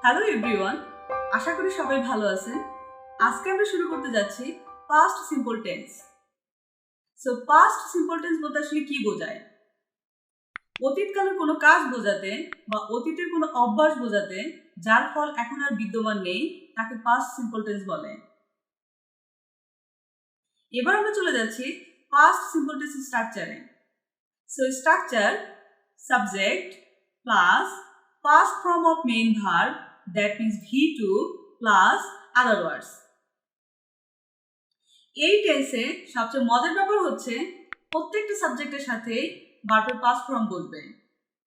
Hello everyone, আশা করি সবাই ভালো আছেন। আজকে আমরা শুরু করতে যাচ্ছি past simple tense. So past simple tense বলতে আসলে কি বোঝায়? অতীতকালের কোনো কাজ বোঝাতে বা অতীতের কোনো অভ্যাস বোঝাতে যার ফল এখন আর বিদ্যমান নেই তাকে পাস্ট সিম্পল টেন্স বলে। এবার আমরা চলে যাচ্ছি পাস্ট সিম্পল টেন্স স্ট্রাকচারে। So structure subject plus past form of main verb, that means V2 plus other words. এই টেন্সে সবচেয়ে মজার ব্যাপার হচ্ছে প্রত্যেকটা সাবজেক্টের সাথে ভার্বের পাস্ট ফর্ম বসবে,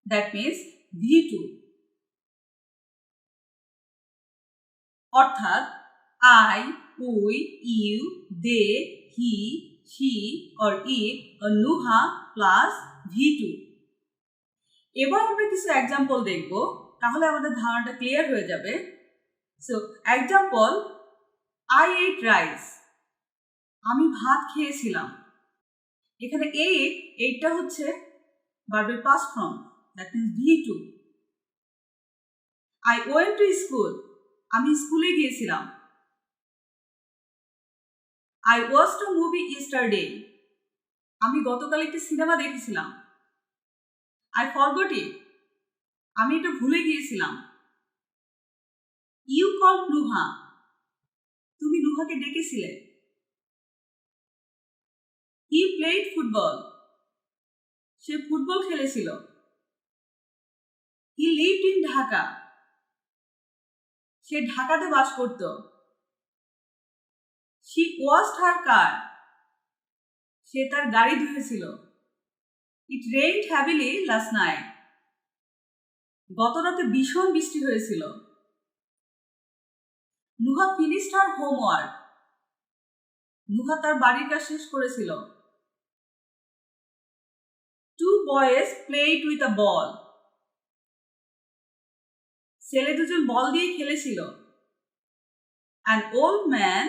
দ্যাট মিন্স V2। অর্থাৎ I, we, you, they, he, she or it or Nuha plus V2। এবার আমরা কিছু এক্সাম্পল দেখব, তাহলে আমাদের ধারণাটা ক্লিয়ার হয়ে যাবে। So example, I ate rice, আমি ভাত খেয়েছিলাম। এখানে এইটটা হচ্ছে ভার্বের past form, that means V2। I went to school, আমি স্কুলে গিয়েছিলাম। আই ওয়াচড আ মুভি ইস্টারডে, আমি গতকাল একটি সিনেমা দেখেছিলাম। আই ফরগট ইট, আমি এটা ভুলে গিয়েছিলাম। ইউ কল্ড নুহা, তুমি নুহাকে ডেকেছিলে। হি প্লেড ফুটবল, সে ফুটবল খেলেছিল। হি লিভড ইন ঢাকা, সে ঢাকাতে বাস করত। শি ওয়াশড হার কার, সে তার গাড়ি ধুয়েছিল। It rained heavily last night, গত রাতে ভীষণ বৃষ্টি হয়েছিল। Nuha finished her homework, Nuha তার বাড়ির কাজ শেষ করেছিল। Two boys played with a ball, ছেলে দুজন বল দিয়ে খেলেছিল। An old man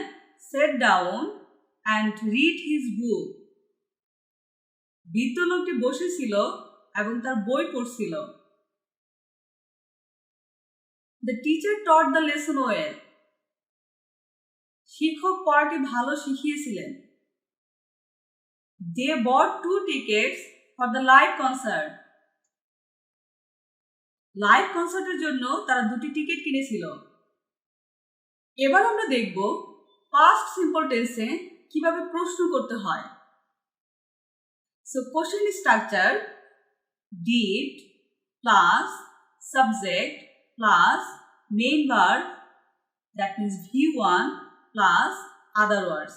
sat down and read his book, বৃদ্ধ লোকটি বসেছিল এবং তার বই পড়ছিল। The teacher taught the lesson well, শিক্ষক পড়াটি ভালো শিখিয়েছিলেন। They bought 2 tickets for the live concert, live কনসার্টের জন্য তারা 2টি টিকিট কিনেছিল। এবার আমরা দেখব পাস্ট সিম্পল টেন্সে কিভাবে প্রশ্ন করতে হয়। So question structure did plus subject plus main verb, that means V1 plus other words.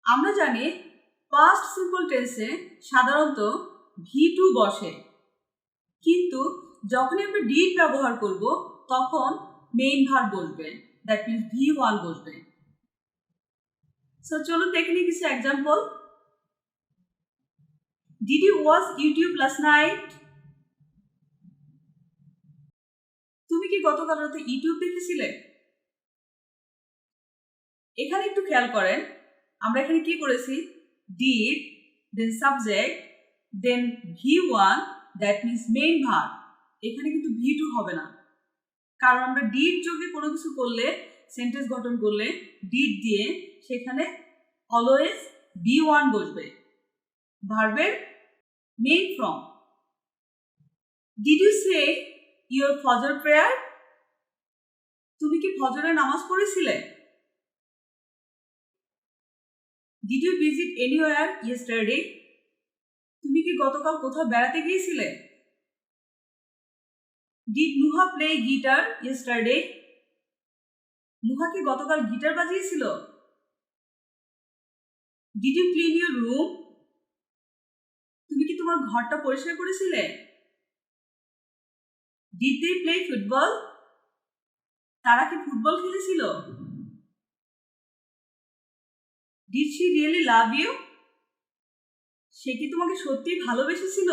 আমরা জানি পাস্ট সিম্পল টেন্সে সাধারণত V2 বসে, কিন্তু যখনই আমরা ডিড ব্যবহার করব তখন মেইন ভার্ব বসবে, দ্যাট মিন্স V1 বসবে। সো চলুন দেখে নিই কিছু example. Did you watch YouTube last night, তুমি কি গতকাল রাতে ইউটিউব দেখেছিলে? এখানে একটু খেয়াল করেন, আমরা এখানে কি করেছি, did then subject then V1, that means main verb. এখানে কিন্তু V2 হবে না, কারণ আমরা ডিড যোগে কোনো কিছু করলে, সেন্টেন্স গঠন করলে ডিড দিয়ে সেখানে অলওয়েজ V1 বসবে, ভার্বের main form. Did you say your Fajr prayer, তুমি কি ফজরের নামাজ পড়েছিলে? Did you visit anywhere yesterday, তুমি কি গতকাল কোথাও বেড়াতে গিয়েছিলে? Did Nuha play guitar yesterday, Nuha কি গতকাল গিটার বাজিয়েছিল? Did you clean your room, তুমি কি তোমার ঘরটা পরিষ্কার করেছিলে? ডিড দে প্লে ফুটবল, তারা কি ফুটবল খেলেছিল? Did she really love you, সে কি তোমাকে সত্যিই ভালোবেসেছিল?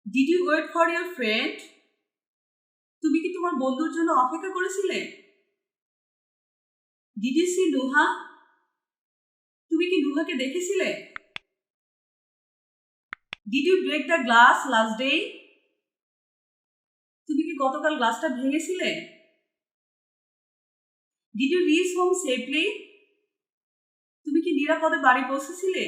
Did you wait for your friend, তুমি কি তোমার বন্ধুর জন্য অপেক্ষা করেছিলে? ডিড ইউ সি নুহা, তুমি কি নুহাকে দেখেছিলে? Did you break the glass last day, তুমি কি গতকাল গ্লাসটা ভেঙেছিলে? Did you reach home safely? তুমি কি নিরাপদে বাড়ি পৌঁছেছিলে?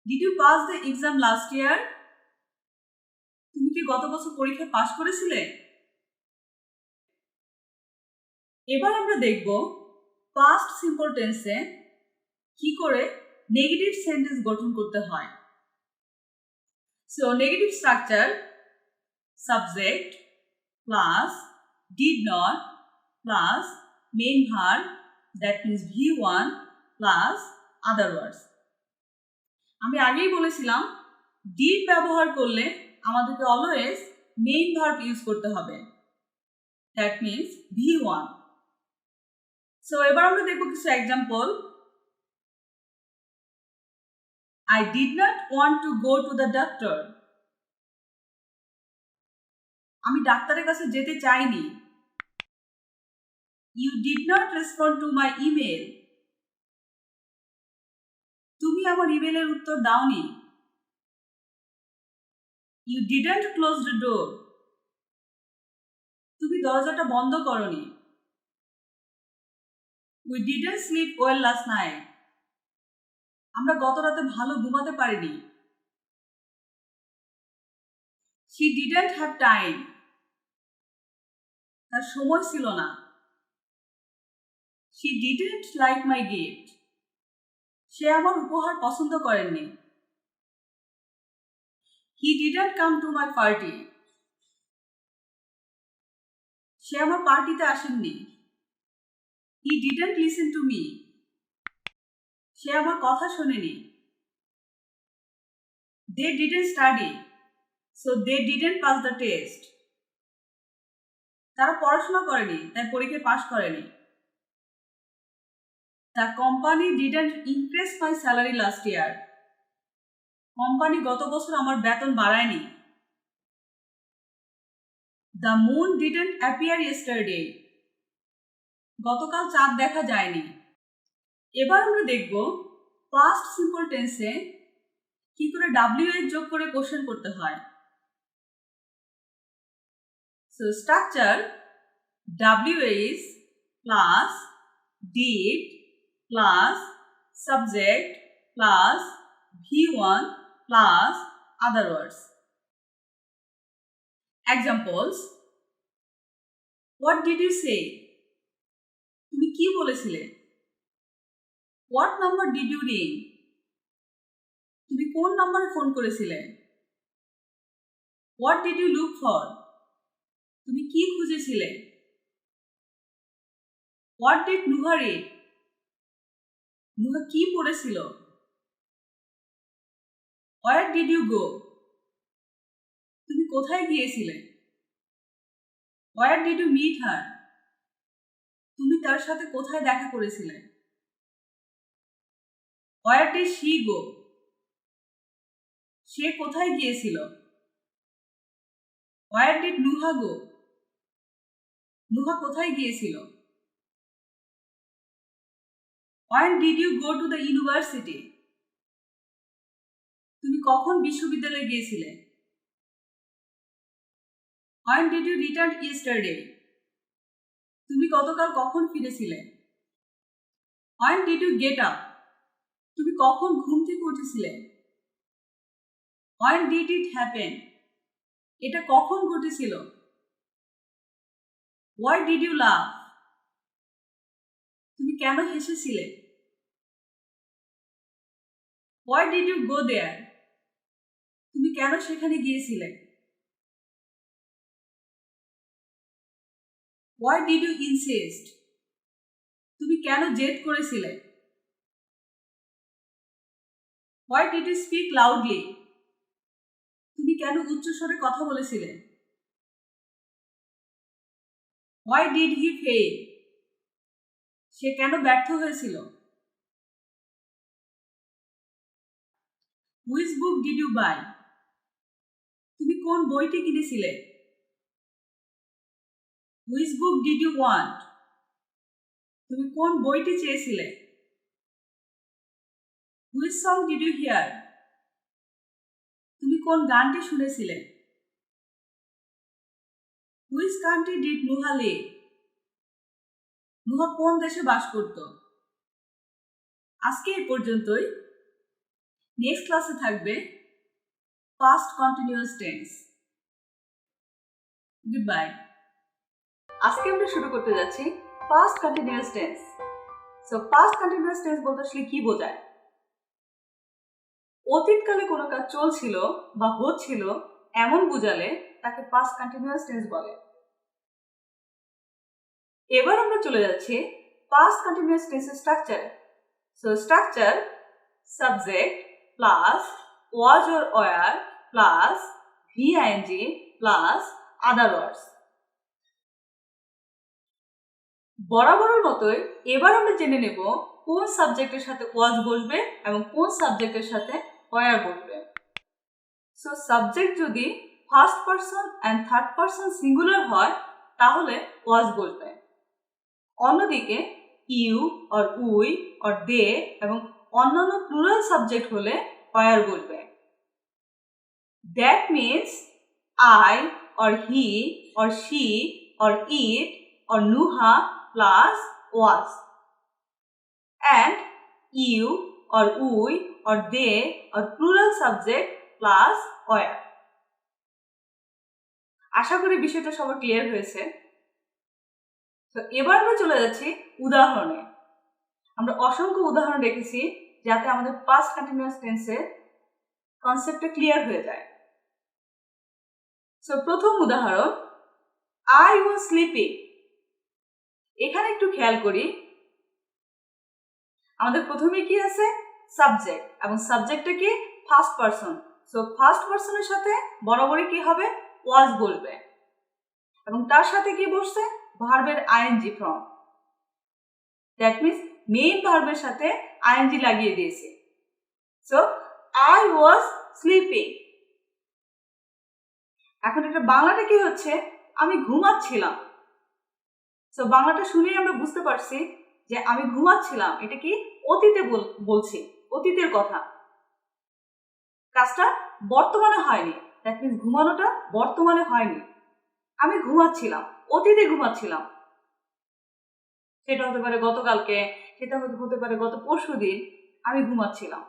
Did you pass the exam last year? তুমি কি গত বছর পরীক্ষায় পাশ করেছিলে? এবার আমরা দেখব পাস্ট সিম্পল টেন্সে কি করে নেগেটিভ সেন্টেন্স গঠন করতে হয়। So negative structure subject plus did not plus main verb that means V1 plus other words. আমি আগেই বলেছিলাম did ব্যবহার করলে আমাদেরকে অলওয়েজ মেইন ভার্ব ইউজ করতে হবে, দ্যাট মিন্স V1. সো এবার আমরা দেখব কিছু example. I did not want to go to the doctor. আমি ডাক্তারের কাছে যেতে চাইনি। You did not respond to my email. তুমি আমার ইমেলের উত্তর দাওনি। You didn't close the door. তুমি দরজাটা বন্ধ করনি। We didn't sleep well last night. আমরা গত রাতে ভালো ঘুমাতে পারিনি। She didn't have time. তার সময় ছিল না। She didn't like my gift. সে আমার উপহার পছন্দ করেননি। He didn't come to my party. সে আমার পার্টিতে আসেননি। He didn't listen to me. সে আমার কথা শোনেনি। They didn't study, so they didn't pass the test. তারা পড়াশোনা করেনি, তাই পরীক্ষায় পাশ করেনি। The company didn't increase my salary last year. Company গত বছর আমার বেতন বাড়ায়নি। The moon didn't appear yesterday. গতকাল চাঁদ দেখা যায়নি। এবার আমরা দেখব পাস্ট সিম্পল টেন্সে কি করে WH যোগ করে কোশ্চেন করতে হয়। So structure WH plus did plus subject plus V1 plus other words. Examples: What did you say? তুমি কি বলেছিলে? What number did you ring? তুমি কোন নম্বরে ফোন করেছিলে? What did you look for? তুমি কি খুঁজেছিলে? What did Nuha read? Nuha কি পড়েছিল? Where did you go? তুমি কোথায় গিয়েছিলে? Where did you meet her? তুমি তার সাথে কোথায় দেখা করেছিলে? Where did she go? সে কোথায় গিয়েছিল? Where did Nuha go? Nuha কোথায় গিয়েছিল? When did you go to the university? তুমি কখন বিশ্ববিদ্যালয়ে গিয়েছিলে? When did you return yesterday? তুমি গতকাল কখন ফিরেছিলে? When did you get up? তুমি কখন ঘুম থেকে উঠেছিলে? When did it happen? এটা কখন ঘটেছিল? Why did you laugh? তুমি কেন হেসেছিলে? Why did you go there? তুমি কেন সেখানে গিয়েছিলে? Why did you insist? তুমি কেন জেদ করেছিলে? Why did you speak loudly? তুমি কেন উচ্চস্বরে কথা বলেছিলে? Why did he fail? সে কেন ব্যর্থ হয়েছিল? Which book did you buy? তুমি কোন বইটি কিনেছিলে? Which book did you want? তুমি কোন বইটি চেয়েছিলে? Which song did you hear? তুমি কোন গানটি শুনেছিলে? Which country did Nuha live? Nuha কোন দেশে বাস করত? আজকে এই পর্যন্তই। নেক্সট ক্লাসে থাকবে পাস্ট কন্টিনিউয়াস টেন্স। গুডবাই। আজকে আমরা শুরু করতে যাচ্ছি past continuous tense. So past continuous tense বলতে আসলে কি বোঝায়? অতীতকালে কোনো কাজ চলছিল বা হচ্ছিল এমন বোঝালে তাকে পাস্ট কন্টিনিউয়াস টেন্স বলে। এবার আমরা চলে যাচ্ছি পাস্ট কন্টিনিউয়াস টেন্সের স্ট্রাকচারে। So structure subject plus was or were plus V I N G plus other words. বরাবরের মতোই এবার আমরা জেনে নেব কোন সাবজেক্টের সাথে ওয়াজ বসবে এবং কোন সাবজেক্টের সাথে ওয়ার বসবে। সো সাবজেক্ট যদি first person and third person singular হয় তাহলে ওয়াজ বসবে। অন্যদিকে you or we or they এবং অন্যান্য প্লুরাল সাবজেক্ট হলে ওয়ার বসবে। That means I or he or she or it or Nuha plus was and you or we or they or plural subject plus were. আশা করি বিষয়টা সবার clear হয়েছে। তো এবার আমরা চলে যাচ্ছি উদাহরণে। আমরা অসংখ্য উদাহরণ রেখেছি যাতে আমাদের পাস্ট কন্টিনিউয়াস টেন্সের কনসেপ্টটা ক্লিয়ার হয়ে যায়। সো প্রথম উদাহরণ, I was sleeping। এখানে একটু খেয়াল করি, আমাদের প্রথমে কি আছে? সাবজেক্ট, এবং সাবজেক্টটা কি? First person. সো ফার্স্ট পারসনের সাথে বরাবরই কি হবে? ওয়াজ বলবে, এবং তার সাথে কি বসছে? ভার্বের ING form. That means main ভার্বের সাথে আইএনজি লাগিয়ে দিয়েছে। So I was sleeping. এখন এটা বাংলাটা কি হচ্ছে? আমি ঘুমাচ্ছিলাম। সো বাংলাটা শুনেই আমরা বুঝতে পারছি যে আমি ঘুমাচ্ছিলাম, এটা কি? অতীতে বলছি, অতীতের কথা। কাজটা বর্তমানে হয়নি। দ্যাট মিনস ঘুমানোটা বর্তমানে হয়নি। আমি ঘুমাচ্ছিলাম, অতীতে ঘুমাচ্ছিলাম। সেটা হতে পারে গতকালকে, সেটা হতে পারে গত পরশুদিন। আমি ঘুমাচ্ছিলাম।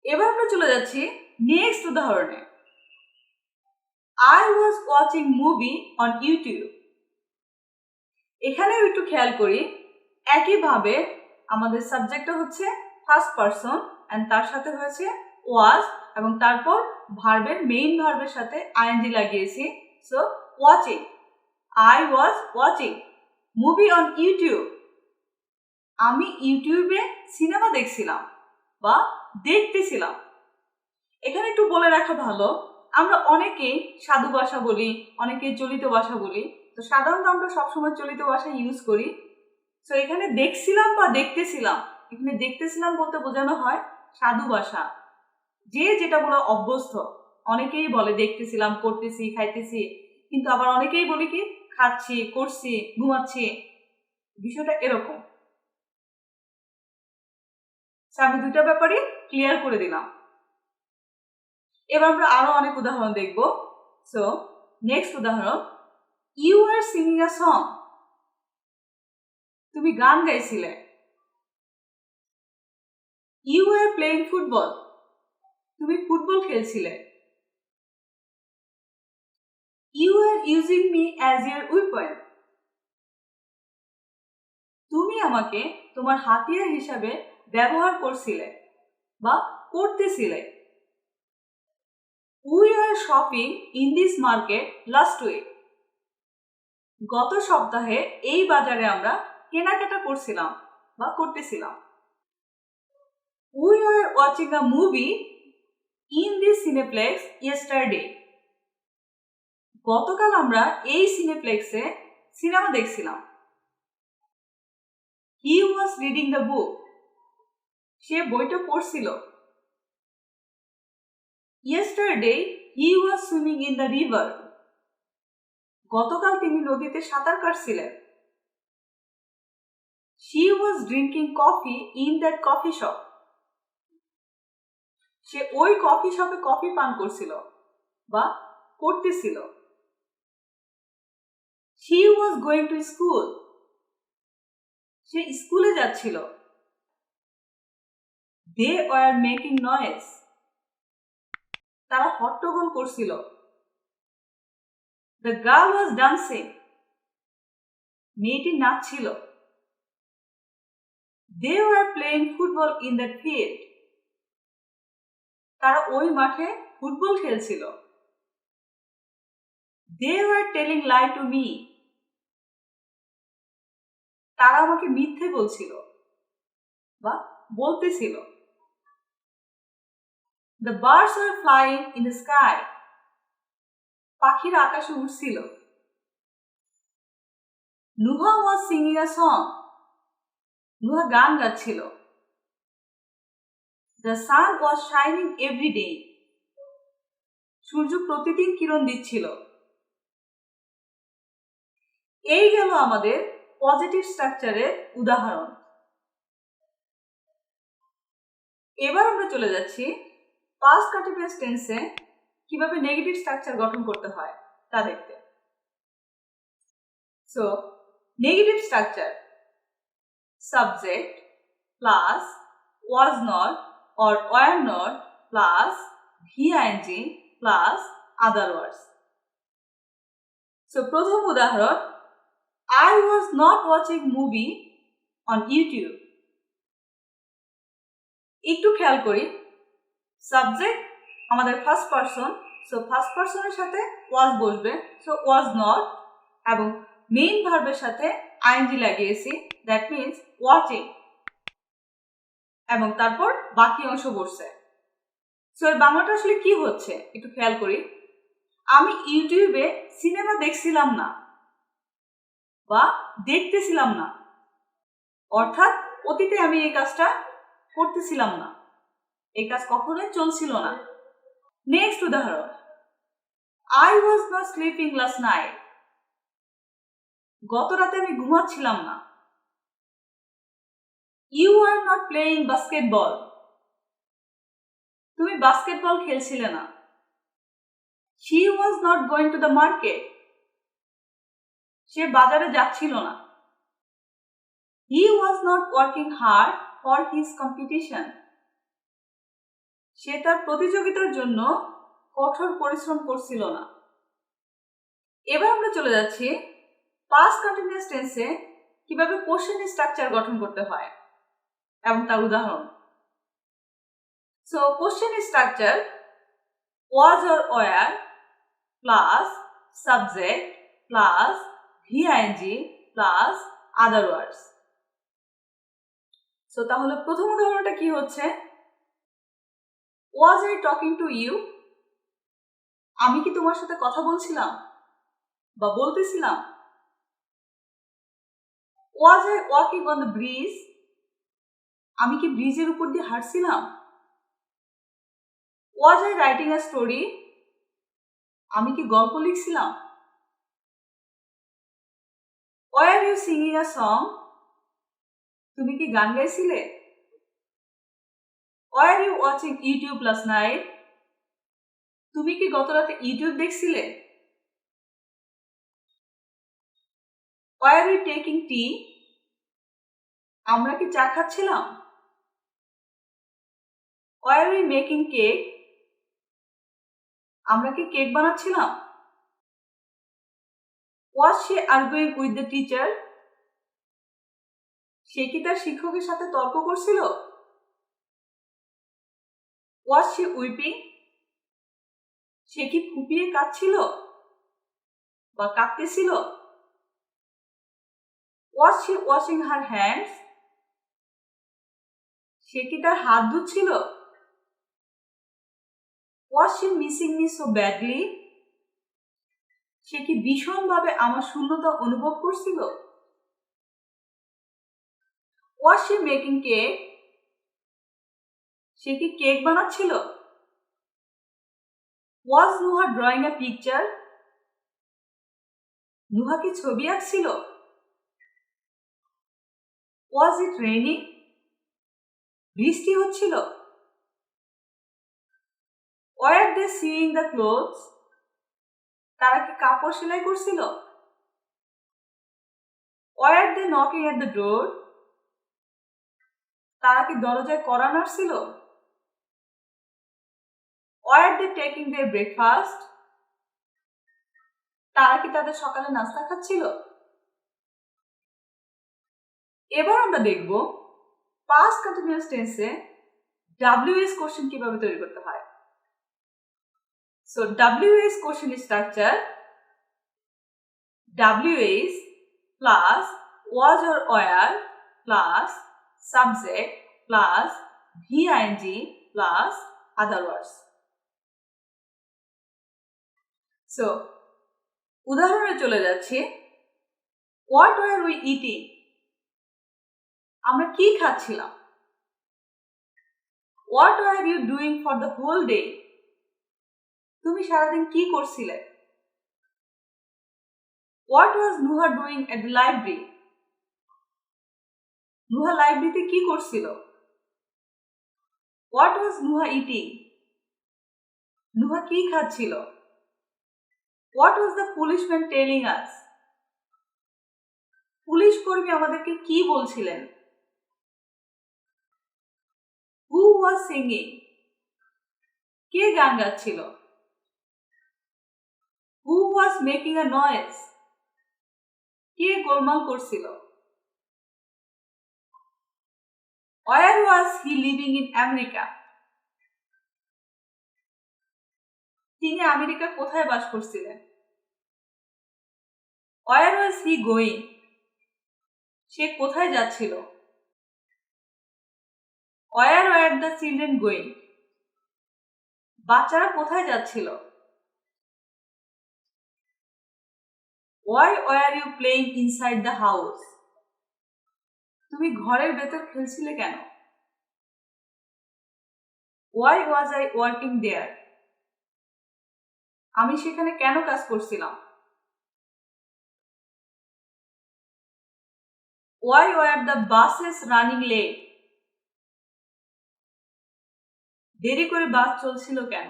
এবার আমরা চলে যাচ্ছি নেক্সট উদাহরণে। I was watching movie on YouTube। এখানেও একটু খেয়াল করি, একইভাবে আমাদের সাবজেক্টটা হচ্ছে ফার্স্ট পারসন এন্ড তার সাথে হয়েছে ওয়াজ, এবং তারপর ভার্বের মেইন ভার্বের সাথে আইএনজি লাগিয়েছি। So watching, I was watching movie on YouTube। আমি ইউটিউবে সিনেমা দেখছিলাম বা দেখতেছিলাম। এখানে একটু বলে রাখা ভালো, আমরা অনেকেই সাধু ভাষা বলি, অনেকেই চলিত ভাষা বলি। তো সাধারণত আমরা সবসময় চলিত ভাষা ইউজ করি। সো এখানে দেখছিলাম বা দেখতেছিলাম, এখানে দেখতেছিলাম বলতে বোঝানো হয় সাধু ভাষা, যে যেটা বলা অভ্যস্ত। অনেকেই বলে দেখতেছিলাম, করতেছি, খাইতেছি, কিন্তু আবার অনেকেই বলি কি খাচ্ছি, করছি, ঘুমাচ্ছি। বিষয়টা এরকম। আমি দুইটা ব্যাপারই ক্লিয়ার করে দিলাম। এবার আমরা আরো অনেক উদাহরণ দেখব। সো নেক্সট উদাহরণ, you are singing a song. তুমি গান গাইছিলে। You are playing football. তুমি ফুটবল খেলছিলে। You are using me as your weapon. তুমি আমাকে তোমার হাতিয়ার হিসাবে ব্যবহার করছিলে বা করতেছিলে। We are shopping in this market last week. গত সপ্তাহে এই বাজারে আমরা কেনাকাটা করছিলাম বা করতেছিলাম। We are watching a movie in this cineplex yesterday. গতকাল আমরা এই সিনেপ্লেক্সে সিনেমা দেখছিলাম। হি ওয়াজ রিডিং দ্য বুক। সে বইটা পড়ছিল। Yesterday he was swimming in the river. গতকাল তিনি নদীতে সাঁতার কাটছিলেন। She was drinking coffee in that coffee shop. সে ওই কফি শপে কফি পান করছিল বা করতেছিল। She was going to school. সে স্কুলে যাচ্ছিল। They were making noise. তারা হট্টগোল করছিল। The girl was dancing. মেয়েটি নাচছিল। They were playing football in that field. তারা ওই মাঠে ফুটবল খেলছিল। They were telling lie to me. তারা আমাকে মিথ্যে বলছিল বা বলতেছিল। The birds were flying in the sky. পাখিরা আকাশে উড়ছিল। Nuha was singing a song. Nuha গান গাচ্ছিল। The sun was shining every day. সূর্য প্রতিদিন কিরণ দিচ্ছিল। এই গেল আমাদের পজিটিভ স্ট্রাকচারের উদাহরণ। এবার আমরা চলে যাচ্ছি পাস্ট কন্টিনিউয়াস টেন্সে কিভাবে নেগেটিভ স্ট্রাকচার গঠন করতে হয় তা দেখতে। So negative structure subject plus was not or were not plus VING plus other words. So প্রথম উদাহরণ, I was not watching movie on YouTube. একটু খেয়াল করি, সাবজেক্ট আমাদের ফার্স্ট পারসন, সো ফার্স্ট পারসনের সাথে was বসবে, সো was not, এবং main ভার্বের সাথে ing লাগিয়েছি, দ্যাট মিন্স ওয়াচিং, এবং তারপর বাকি অংশ বসছে। সো এর বাংলাটা আসলে কি হচ্ছে একটু খেয়াল করি, আমি ইউটিউবে সিনেমা দেখছিলাম না বা দেখতেছিলাম না, অর্থাৎ অতীতে আমি এই কাজটা করতেছিলাম না, এই কাজ কখনোই চলছিল না। নেক্সট উদাহরণ, I was not sleeping last night. গত রাতে আমি ঘুমাচ্ছিলাম না। You are not playing basketball. তুমি বাস্কেটবল খেলছিলে না। She was not going to the market. সে বাজারে যাচ্ছিল না। He was not working hard for his competition. সে তার প্রতিযোগিতার জন্য কঠোর পরিশ্রম করছিল না। এবার আমরা চলে যাচ্ছি পাস্ট কন্টিনিউয়াস টেন্সে কিভাবে কোশ্চেন স্ট্রাকচার গঠন করতে হয় এবং তার উদাহরণ। So question structure was or were plus subject plus VING plus other words. So তাহলে প্রথম উদাহরণটা কি হচ্ছে, was I talking to you? আমি কি তোমার সাথে কথা বলছিলাম বা বলতেছিলাম। Was I walking on the bridge? আমি কি ব্রিজের উপর দিয়ে হাঁটছিলাম। Was I writing a story? আমি কি গল্প লিখছিলাম। Were you singing a song? তুমি কি গান গাইছিলে। Were you watching YouTube last night? তুমি কি গত রাতে YouTube দেখছিলে। Were we taking tea? আমরা কি চা খাচ্ছিলাম। Were we making cake? আমরা কি কেক বানাচ্ছিলাম। Was she arguing with the teacher? সে কি তার শিক্ষকের সাথে তর্ক করছিল। Was she weeping? সে কি ফুপিয়ে কাঁদছিল বা কাঁদতেছিল। Was she washing her hands? সে কি তার হাত ধুচ্ছিল। Was she missing me so badly? সে কি ভীষণভাবে আমার শূন্যতা অনুভব করছিল। Was she making cake? সে কি কেক বানাচ্ছিল। Was Nuha drawing a picture? নুহা কি ছবি আঁকছিল। Was it raining? বৃষ্টি হচ্ছিল। Were they seeing the clothes? তারা কি কাপড় সেলাই করছিল? Were they knocking at the door? তারা কি দরজায় কড়া নাড়ছিল? Were they taking their breakfast? তারা কি তাদের সকালে নাস্তা খাচ্ছিল? এবার আমরা দেখব past continuous tense এ WH কোশ্চেন কিভাবে তৈরি করতে হয়। So WH question structure: WH plus was or were plus subject plus VING plus other words. So উদাহরণে চলে যাচ্ছি। What were we eating? আমরা কি খাচ্ছিলাম? What were you doing for the whole day? তুমি সারাদিন কি করছিলে? What was Nuha doing at the library? Nuha লাইব্রেরিতে কি করছিল? What was Nuha eating? Nuha কি খাচ্ছিল? What was the policeman telling us? Police কর্মী আমাদেরকে কি বলছিলেন? Who was singing? কে গান গাচ্ছিল? Who was making a noise? কে গোলমাল করছিল? Where was he living in America? তিনি আমেরিকা কোথায় বাস করছিলেন? Where was he going? সে কোথায় যাচ্ছিল? Where were the children going? বাচ্চারা কোথায় যাচ্ছিল? Why were you playing inside the house? তুমি ঘরের ভেতর খেলছিলে কেন? Why was I working there? আমি সেখানে কেন কাজ করছিলাম? Why were the buses running late? দেরি করে বাস চলছিল কেন?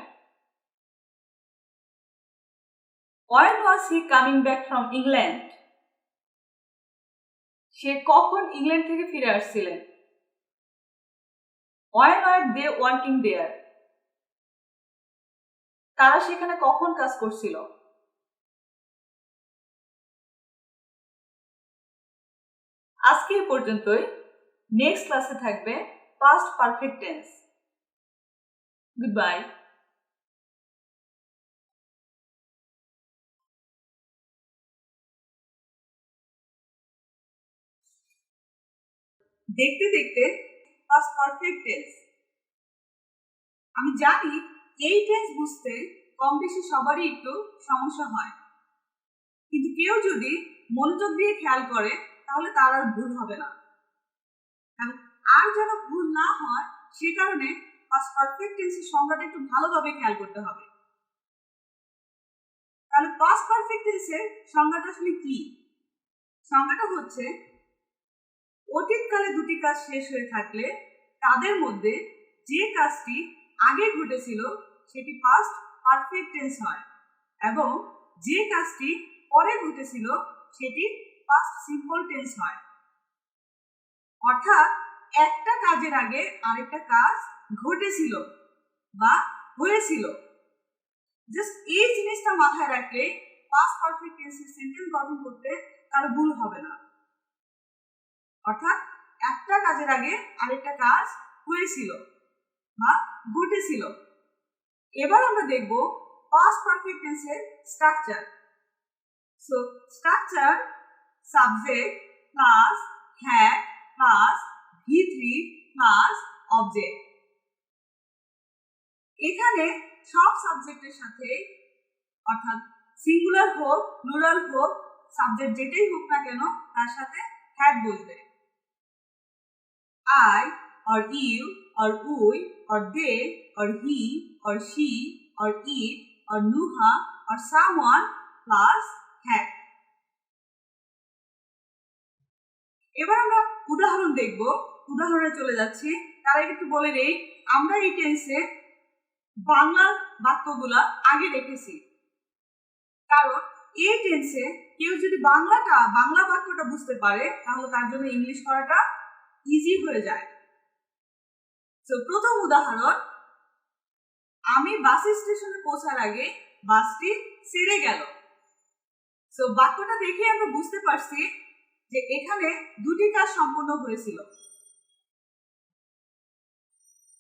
When was he coming back from England? সে কখন ইংল্যান্ড থেকে ফিরে আসছিলেন? Why were they working there? তারা সেখানে কখন কাজ করছিল? আজকে এই পর্যন্তই। নেক্সট ক্লাসে থাকবে পাস্ট পারফেক্ট টেন্স। গুডবাই। দেখতে দেখতে পাস্ট পারফেক্ট টেন্স। আমি জানি এই টেন্স বুঝতে কম বেশি সবারই একটু সমস্যা হয়, কিন্তু কেউ যদি মনোযোগ দিয়ে খেয়াল করে তাহলে তার আর ভুল হবে না। আর যেন ভুল না হয় সে কারণে পাস্ট পারফেক্ট টেন্সের সংজ্ঞাটা একটু ভালোভাবে খেয়াল করতে হবে। তাহলে পাস্ট পারফেক্ট টেন্সের সংজ্ঞাটা আসলে কি? সংজ্ঞাটা হচ্ছে অতীতকালে দুটি কাজ শেষ হয়ে থাকলে তাদের মধ্যে যে কাজটি আগে ঘটেছিল সেটি পাস্ট পারফেক্ট টেন্স হয়, এবং যে কাজটি পরে ঘটেছিল সেটি পাস্ট সিম্পল টেন্স হয়। অর্থাৎ একটা কাজের আগে আরেকটা কাজ ঘটেছিল বা হয়েছিল। জাস্ট এই জিনিসটা মাথায় রাখলে পাস্ট পারফেক্ট টেন্সের সেন্টেন্স গঠন করতে কারো ভুল হবে না। অর্থাৎ একটা কাজের আগে আরেকটা কাজ হয়েছিল বা ঘটেছিল। এবার আমরা দেখব পাস্ট পারফেক্ট টেন্সের structure. So structure subject plus had plus V3 plus object. এখানে সব সাবজেক্টের সাথে, অর্থাৎ সিঙ্গুলার হোক প্লুরাল হোক সাবজেক্ট যেটাই হোক না কেন তার সাথে হ্যাড বসবে। I or you or we or they or he or she or it or Nuha or someone plus had. এবার আমরা উদাহরণ দেখব। উদাহরণে চলে যাচ্ছি, তার আগে একটু বলে নেই আমরা এই টেন্সে বাংলা বাক্যগুলা আগে রেখেছি। কারণ এই টেন্সে কেউ যদি বাংলা বাক্যটা বুঝতে পারে তাহলে তার জন্য ইংলিশ করাটা ইজি হয়ে যায়। তো প্রথম উদাহরণ, আমি বাস স্টেশনে পৌঁছার আগে বাসটি ছেড়ে গেল। তো বাক্যটা দেখে আমরা বুঝতে পারছি যে এখানে দুটি কাজ সম্পন্ন হয়েছিল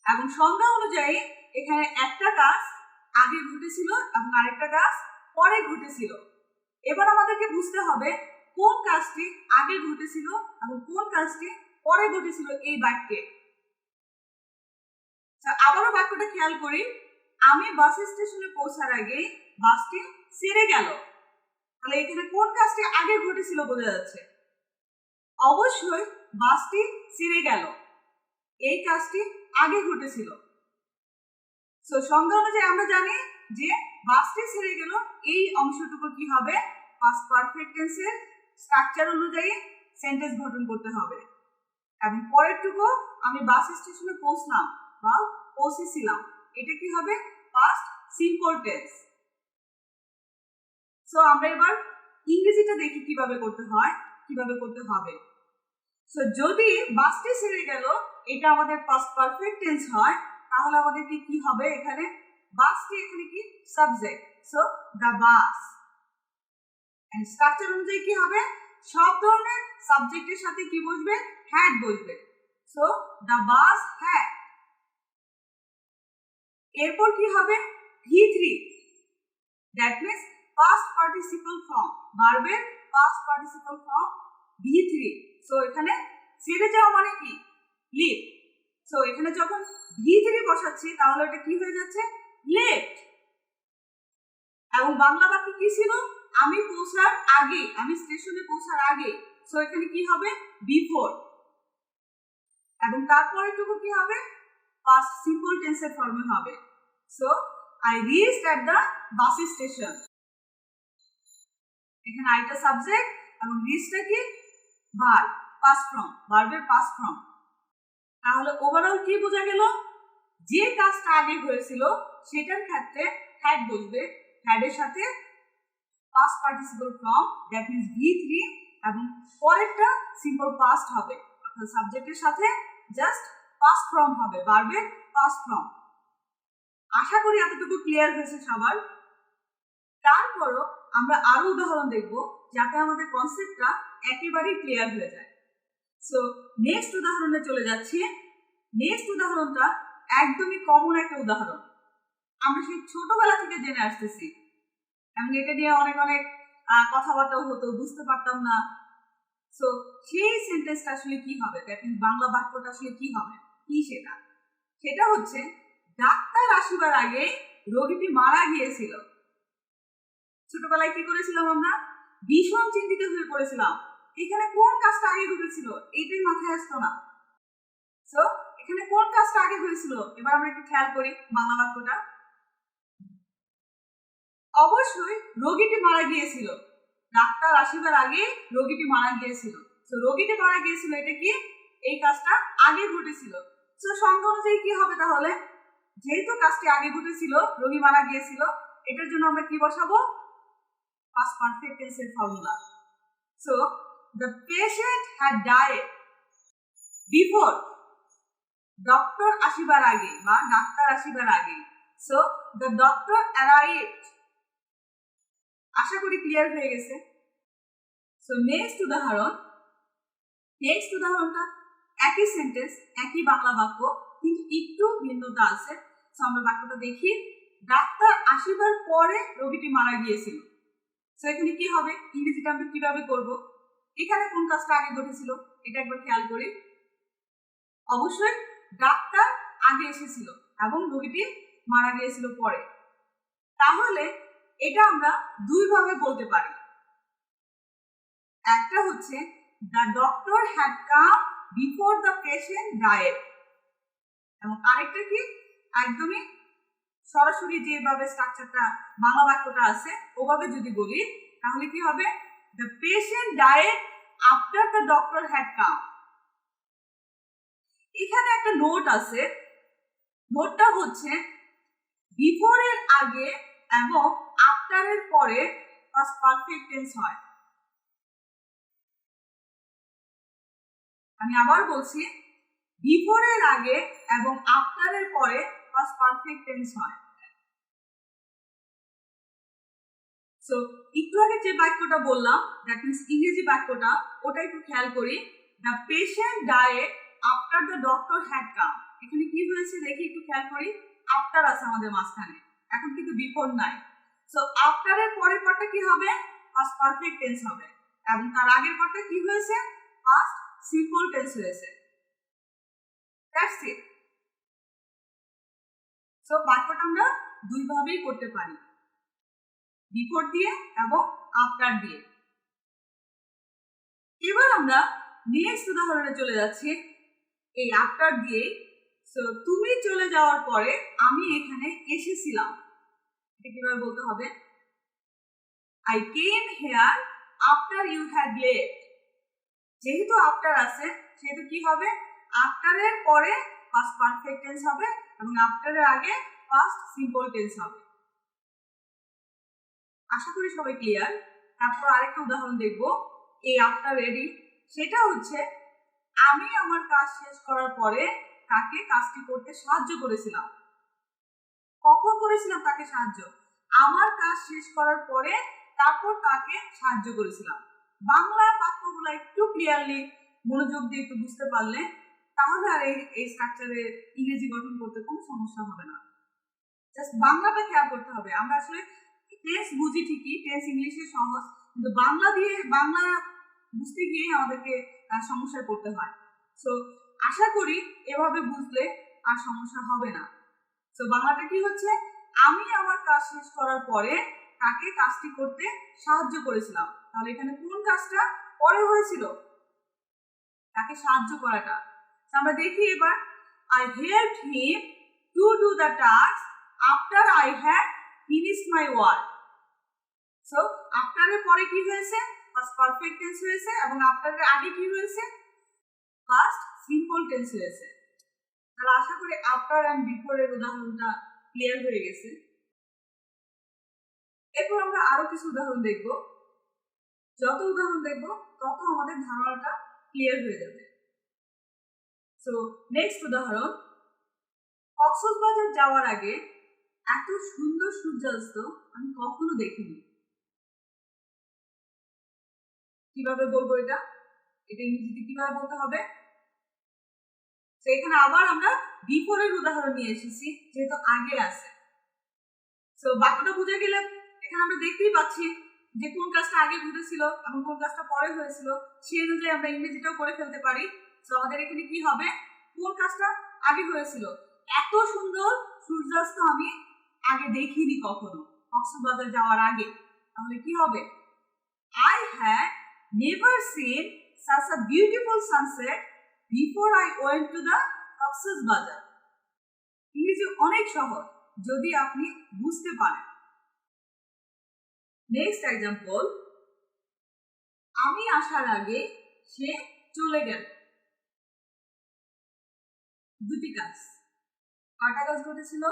এবং সংজ্ঞা অনুযায়ী এখানে একটা কাজ আগে ঘটেছিল এবং আরেকটা কাজ পরে ঘটেছিল। এবার আমাদেরকে বুঝতে হবে কোন কাজটি আগে ঘটেছিল এবং কোন কাজটি পরে ঘটেছিল এই বাক্যে। আবারও বাক্যটা খেয়াল করি, আমি বাস স্টেশনে পৌঁছার আগে বাসটি ছেড়ে গেল। তাহলে এখানে কোন কাজটি আগে ঘটেছিল বোঝা যাচ্ছে, অবশ্যই বাসটি ছেড়ে গেল এই কাজটি আগে ঘটেছিল। সো সংজ্ঞা অনুযায়ী আমরা জানি যে বাসটি ছেড়ে গেল এই অংশটুকু কি হবে, পাস্ট পারফেক্ট টেন্সের স্ট্রাকচার অনুযায়ী সেন্টেন্স গঠন করতে হবে। এবং পরেরটুকু আমি বাস স্টেশনে পৌঁছলাম বা পৌঁছেছিলাম, এটা কি হবে, পাস্ট সিম্পল টেন্স। সো আমরা এবার ইংরেজিটা দেখি কিভাবে করতে হয়, কিভাবে করতে হবে। সো যদি বাসটি ছেড়ে গেল এটা আমাদের পাস্ট পারফেক্ট টেন্স হয়, তাহলে আমাদের কি হবে, এখানে বাসটি এখানে কি subject, so the bus. And structure অনুযায়ী কি হবে, সব ধরনের সাবজেক্টের সাথে কি বসবে, হ্যাড বসবে। So the bus had. এরপর কি হবে, V3, that means past participle form, ভার্বের past participle form V3। So এখানে ছেড়ে যাওয়া মানে কি, লিভ। সো এখানে যখন V3 বসাচ্ছি তাহলে এটা কি হয়ে যাচ্ছে, লেফট। এবং বাংলা বাক্য কি ছিল, আমি পৌঁছার আগে, আমি স্টেশনে পৌঁছার আগে। সো এখানে কি হবে, বিফোর। এবং তারপরেটুকু কি হবে, পাস্ট সিম্পল টেন্সের ফর্মে হবে। So I reached at the bus station. এখানে আইটা সাবজেক্ট এবং রিচটা কি ভার্ব, পাস্ট ফর্ম, ভার্বের পাস্ট ফর্ম। তাহলে ওভারঅল কি বোঝা গেল, যে কাজটা আগে হয়েছিল সেটার ক্ষেত্রে হ্যাড বসবে, হ্যাডের সাথে past participle form that means V3 এবং পরেরটা সিম্পল পাস্ট হবে, অর্থাৎ সাবজেক্টের সাথে জাস্ট পাস্ট ফর্ম হবে, ভার্বের পাস্ট ফর্ম। আশা করি এতটুকু ক্লিয়ার হয়েছে সবার। তারপরও আমরা আরো উদাহরণ দেখব যাতে আমাদের কনসেপ্টটা একেবারেই ক্লিয়ার হয়ে যায়। সো নেক্সট উদাহরণে চলে যাচ্ছি। নেক্সট উদাহরণটা একদমই কমন একটা উদাহরণ, আমরা সেই ছোটবেলা থেকে জেনে আসতেছি এবং এটা নিয়ে অনেক অনেক কথাবার্তাও হতো, বুঝতে পারতাম না। সো সেই সেন্টেন্সটা আসলে কি হবে, বাংলা বাক্যটা আসলে কি হবে, কি সেটা হচ্ছে, ডাক্তার আসিবার আগে রোগীটি মারা গিয়েছিল। ছোটবেলায় কি করেছিলাম আমরা, ভীষণ চিন্তিত হয়ে পড়েছিলাম, এখানে কোন কাজটা আগে ঘটেছিল এইটাই মাথায় আসতো না। সো এখানে কোন কাজটা আগে হয়েছিল, এবার আমরা একটু খেয়াল করি বাংলা বাক্যটা। অবশ্যই রোগীটি মারা গিয়েছিল, ডাক্তার আসিবার আগে রোগীটি মারা গিয়েছিল। তো রোগীটি মারা গিয়েছিল, এটা কি, এই কাজটা আগে ঘটেছিল। তো সংজ্ঞা অনুযায়ী কি হবে, তাহলে যেহেতু কাজটি আগে ঘটেছিল, রোগী মারা গিয়েছিল, এটার জন্য আমরা কি বসাবো, পাস্ট পারফেক্ট টেন্সের formula. So the patient had died before, doctor আসিবার আগে বা ডাক্তার আসিবার আগে। So the doctor arrived। আশা করি ক্লিয়ার হয়ে গেছে। সো নেক্সট উদাহরণটা একই সেন্টেন্স, একই বাংলা বাক্য, কিন্তু একটু ভিন্নতা আছে। সো আমরা বাক্যটা দেখি, ডাক্তার আসিবার পরে রোগীটি মারা গিয়েছিল। সো এখানে কি হবে, ইংরেজিটা আমরা কিভাবে করব, এখানে কোন কাজটা আগে ঘটেছিল এটা একবার খেয়াল করি। অবশ্যই ডাক্তার আগে এসেছিল এবং রোগীটি মারা গিয়েছিল পরে। তাহলে এটা আমরা দুই ভাবে বলতে পারি, একটা হচ্ছে the doctor had come before the patient died, এবং আরেকটা কি, একদমই সরাসরি যেভাবে স্ট্রাকচারটা বাংলা বাক্যটা আছে ওভাবে যদি বলি তাহলে কি হবে, the patient died after the doctor had come। এখানে একটা নোট আছে, নোটটা হচ্ছে বিফোর এর আগে এবং আফটার এর পরে past perfect tense হয়। আমি আবার বলছি, বিফোর এর আগে এবং আফটার এর পরে past perfect tense হয়। সো একটু আগে যে বাক্যটা বললাম, দ্যাট মিন্স ইংরেজি বাক্যটা, ওটা একটু খেয়াল করি। The patient died after the doctor had come. এখানে কি হয়েছে দেখি, একটু খেয়াল করি। আফটার আছে আমাদের মাঝখানে, এখন কিন্তু বিফোর নাই। সো আফটার এর পরের পার্টটা কি হবে? পাস্ট পারফেক্ট টেন্স হবে, এবং তার আগের পার্টটা কি হয়েছে? পাস্ট সিম্পল টেন্স হয়েছে। That's it. সো বাক্যটা আমরা দুই ভাবেই করতে পারি, বিফোর দিয়ে এবং আফটার দিয়ে। এবার আমরা নেক্সট উদাহরণে চলে যাচ্ছি এই আফটার দিয়ে। সো তুমি চলে যাওয়ার পরে আমি এখানে এসেছিলাম, এটা কিভাবে বলতে হবে? I came here after you had left. যেহেতু আফটার আছে সেহেতু কি হবে? আফটার এর পরে পাস্ট পারফেক্ট টেন্স হবে এবং আফটার এর আগে পাস্ট সিম্পল টেন্স হবে। আশা করি সবাই ক্লিয়ার। তারপর আরেকটা উদাহরণ দেখব এই আফটার এরই, সেটা হচ্ছে আমি আমার কাজ শেষ করার পরে তাকে কাজটি করতে সাহায্য করেছিলাম। কখন করেছিলাম তাকে সাহায্য? আমার কাজ শেষ করার পরে তারপর তাকে সাহায্য করেছিলাম। বাংলা বাক্যগুলো একটু ক্লিয়ারলি মনোযোগ দিয়ে একটু বুঝতে পারলে তাহলে আর এই স্ট্রাকচারে ইংরেজি গঠন করতে কোনো সমস্যা হবে না। জাস্ট বাংলাটা খেয়াল করতে হবে। আমরা আসলে টেন্স বুঝি ঠিকই, টেন্স ইংলিশে সহজ, কিন্তু বাংলা বুঝতে গিয়ে আমাদেরকে সমস্যায় পড়তে হয়। সো আশা করি এভাবে বুঝলে আর সমস্যা হবে না। সো বাংলাটা কি হচ্ছে? আমি আমার কাজ শেষ করার পরে তাকে কাজটি করতে সাহায্য করেছিলাম। তাহলে এখানে কোন কাজটা পরে হয়েছিল? তাকে সাহায্য করাটা। আমরা দেখি এবার, I helped him to do the task after I had finished my work. So after এর পরে কি হয়েছে? পাস্ট পারফেক্ট টেন্স হয়েছে, এবং আফটার এর আগে কি হয়েছে? পাস্ট সিম্পল টেন্স হয়েছে। তাহলে আশা করি আফটার এন্ড বিফোর এর উদাহরণটা ক্লিয়ার হয়ে গেছে। এরপর আমরা আরো কিছু উদাহরণ দেখব। যত উদাহরণ দেখব তত আমাদের ধারণাটা ক্লিয়ার হয়ে যাবে। সো নেক্সট উদাহরণ, কক্সবাজার যাওয়ার আগে এত সুন্দর সূর্যাস্ত আমি কখনো দেখিনি। কিভাবে বলবো এটা? এটা ইংরেজিতে কিভাবে বলতে হবে? তো এখানে আবার আমরা বিফোর এর উদাহরণ নিয়ে এসেছি, যেহেতু আগে আছে। সো বাক্যটা বুঝে গেলে এখানে আমরা দেখতেই পাচ্ছি যে কোন কাজটা আগে ঘটেছিল এবং কোন কাজটা পরে হয়েছিল, সেই অনুযায়ী আমরা ইংরেজিটাও করে ফেলতে পারি। সো আমাদের এখানে কি হবে? কোন কাজটা আগে হয়েছিল? এত সুন্দর সূর্যাস্ত আমি আগে দেখিনি কখনো, কক্সবাজার যাওয়ার আগে। তাহলে কি হবে? I had never seen such a beautiful sunset before I went to the Cox's Bazar. ইংরেজি অনেক সহজ যদি আপনি বুঝতে পারেন। নেক্সট এক্সাম্পল, আমি আসার আগে সে চলে গেল। দুটি কাজ। কয়টা কাজ ঘটেছিল?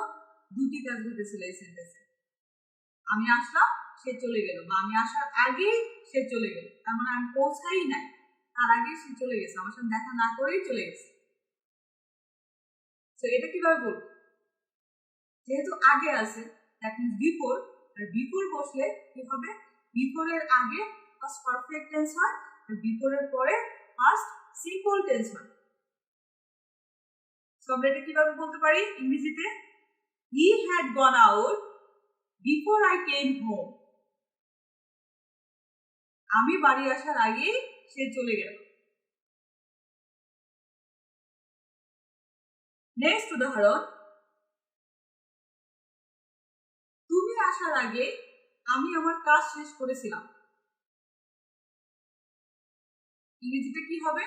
দুটি কাজ ঘটেছিল এই সেন্টেন্সে। আমি আসলাম, সে চলে গেল, বা আমি আসার আগেই সে চলে গেল। তার মানে আমি পৌঁছাই নাই, তার আগে সে চলে গেছে, আমার সাথে দেখা না করেই চলে গেছে। তো এটা কিভাবে বলবো? যেহেতু আগে আছে, দ্যাট মিন্স বিফোর, আর বিফোর বসলে কি হবে? বিফোর এর আগে পাস্ট পারফেক্ট টেন্স হয়, আর বিফোর এর পরে পাস্ট সিম্পল টেন্স হয়। সো আমরা এটা কিভাবে বলতে পারি ইংরেজিতে? He had gone out before I came home. আমি বাড়ি আসার আগেই সে চলে গেল। নেক্সট উদাহরণ, তুমি আসার আগে আমি আমার কাজ শেষ করেছিলাম। ইংরেজিতে কি হবে?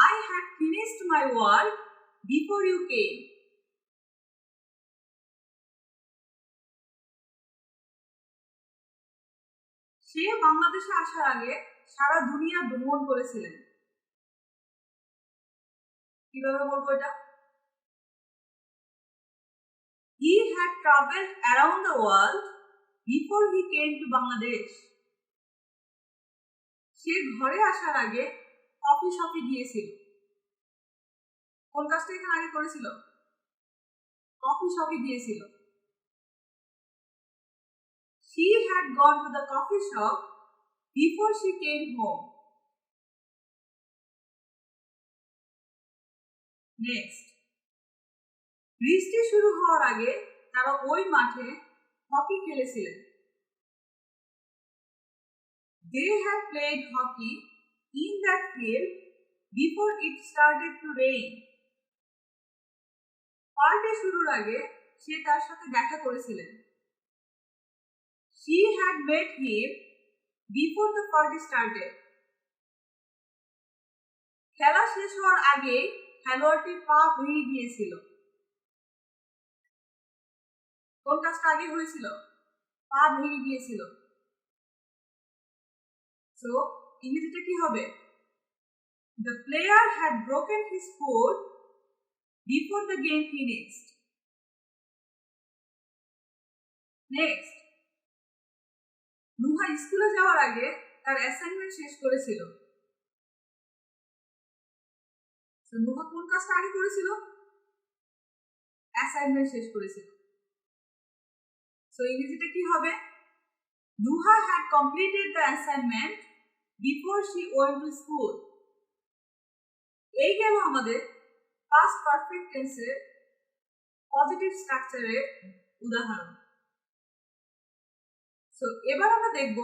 I had finished my work before you came. সে বাংলাদেশে আসার আগে সারা দুনিয়া ভ্রমণ করেছিলেন। কিভাবে বলবো এটা? He had traveled around the world before he came to Bangladesh. সে ঘরে আসার আগে কফি শপে গিয়েছিল। কোন কাজটা এখানে আগে করেছিল? কফি শপে গিয়েছিল। She had gone to the coffee shop before she came home. Next, বৃষ্টি শুরু হওয়ার আগে তারা ওই মাঠে হকি খেলেছিলেন। They had played hockey in that field before it started to rain. Party শুরুর আগে সে তার সাথে দেখা করেছিলেন। She had met him before the party started. খেলা শেষ হওয়ার আগে খেলোয়াড়টির পা ভেঙে গিয়েছিল। কোন কাজটা আগে হয়েছিল? পা ভেঙে গিয়েছিল। সো ইংরেজিটা কি হবে? The player had broken his foot before the game finished. Next, Nuha স্কুলে যাওয়ার আগে তার অ্যাসাইনমেন্ট শেষ করেছিল। নুহা কোন কাজটা আগে করেছিল? অ্যাসাইনমেন্ট শেষ করেছিল। সো ইংরেজিটা কি হবে? Nuha had completed the assignment before she went to school. এই গেল আমাদের past perfect tense এর পজিটিভ স্ট্রাকচারের উদাহরণ। সো এবার আমরা দেখব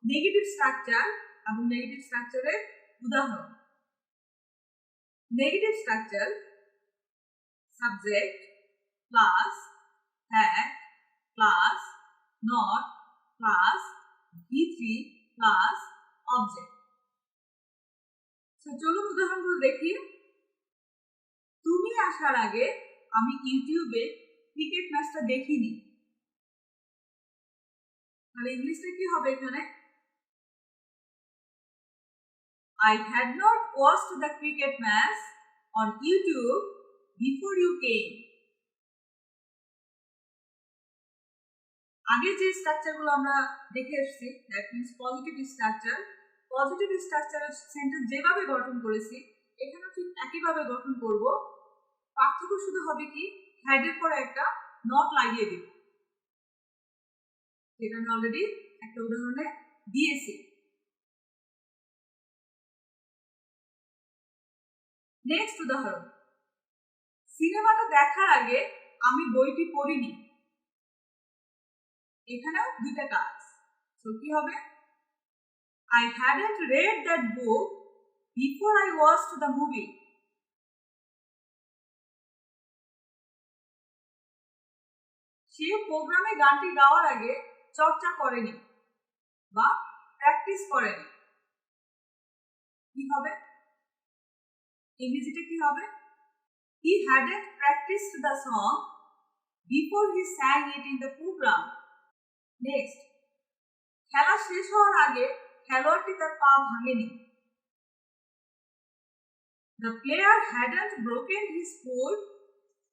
নেগেটিভ স্ট্রাকচার এবং নেগেটিভ স্ট্রাকচারের উদাহরণ। Negative structure subject plus had plus not plus V3 plus object. চলুন উদাহরণগুলো দেখি। তুমি আসার আগে আমি ইউটিউবে ক্রিকেট ম্যাচটা দেখিনি। তাহলে ইংলিশটা কি হবে এখানে? I had not watched the cricket match on YouTube before you came. আগে যে স্ট্রাকচারগুলো আমরা দেখে এসেছি, that means positive structure. Positive স্ট্রাকচারের সেন্টেন্স যেভাবে গঠন করেছি এখানে ঠিক একইভাবে গঠন করব। পার্থক্য শুধু হবে কি, হ্যাডের পরে একটা নট লাগিয়ে দিব, যেটা আমি অলরেডি একটা উদাহরণে দিয়েছি। নেক্সট উদাহরণ, সিনেমাটা দেখার আগে আমি বইটি পড়িনি। এখানেও দুইটা কাজ। তো কি হবে? I hadn't read that book before I watched the movie. সে প্রোগ্রামে গানটি গাওয়ার আগে চর্চা করেনি বা প্র্যাকটিস করেনি। কি হবে? ইংরেজিতে কি হবে? He hadn't practiced the song before he sang it in the program. Next, খেলা শেষ হওয়ার আগে খেলোয়াড়টি তার পা ভাঙেনি। The player hadn't broken his foot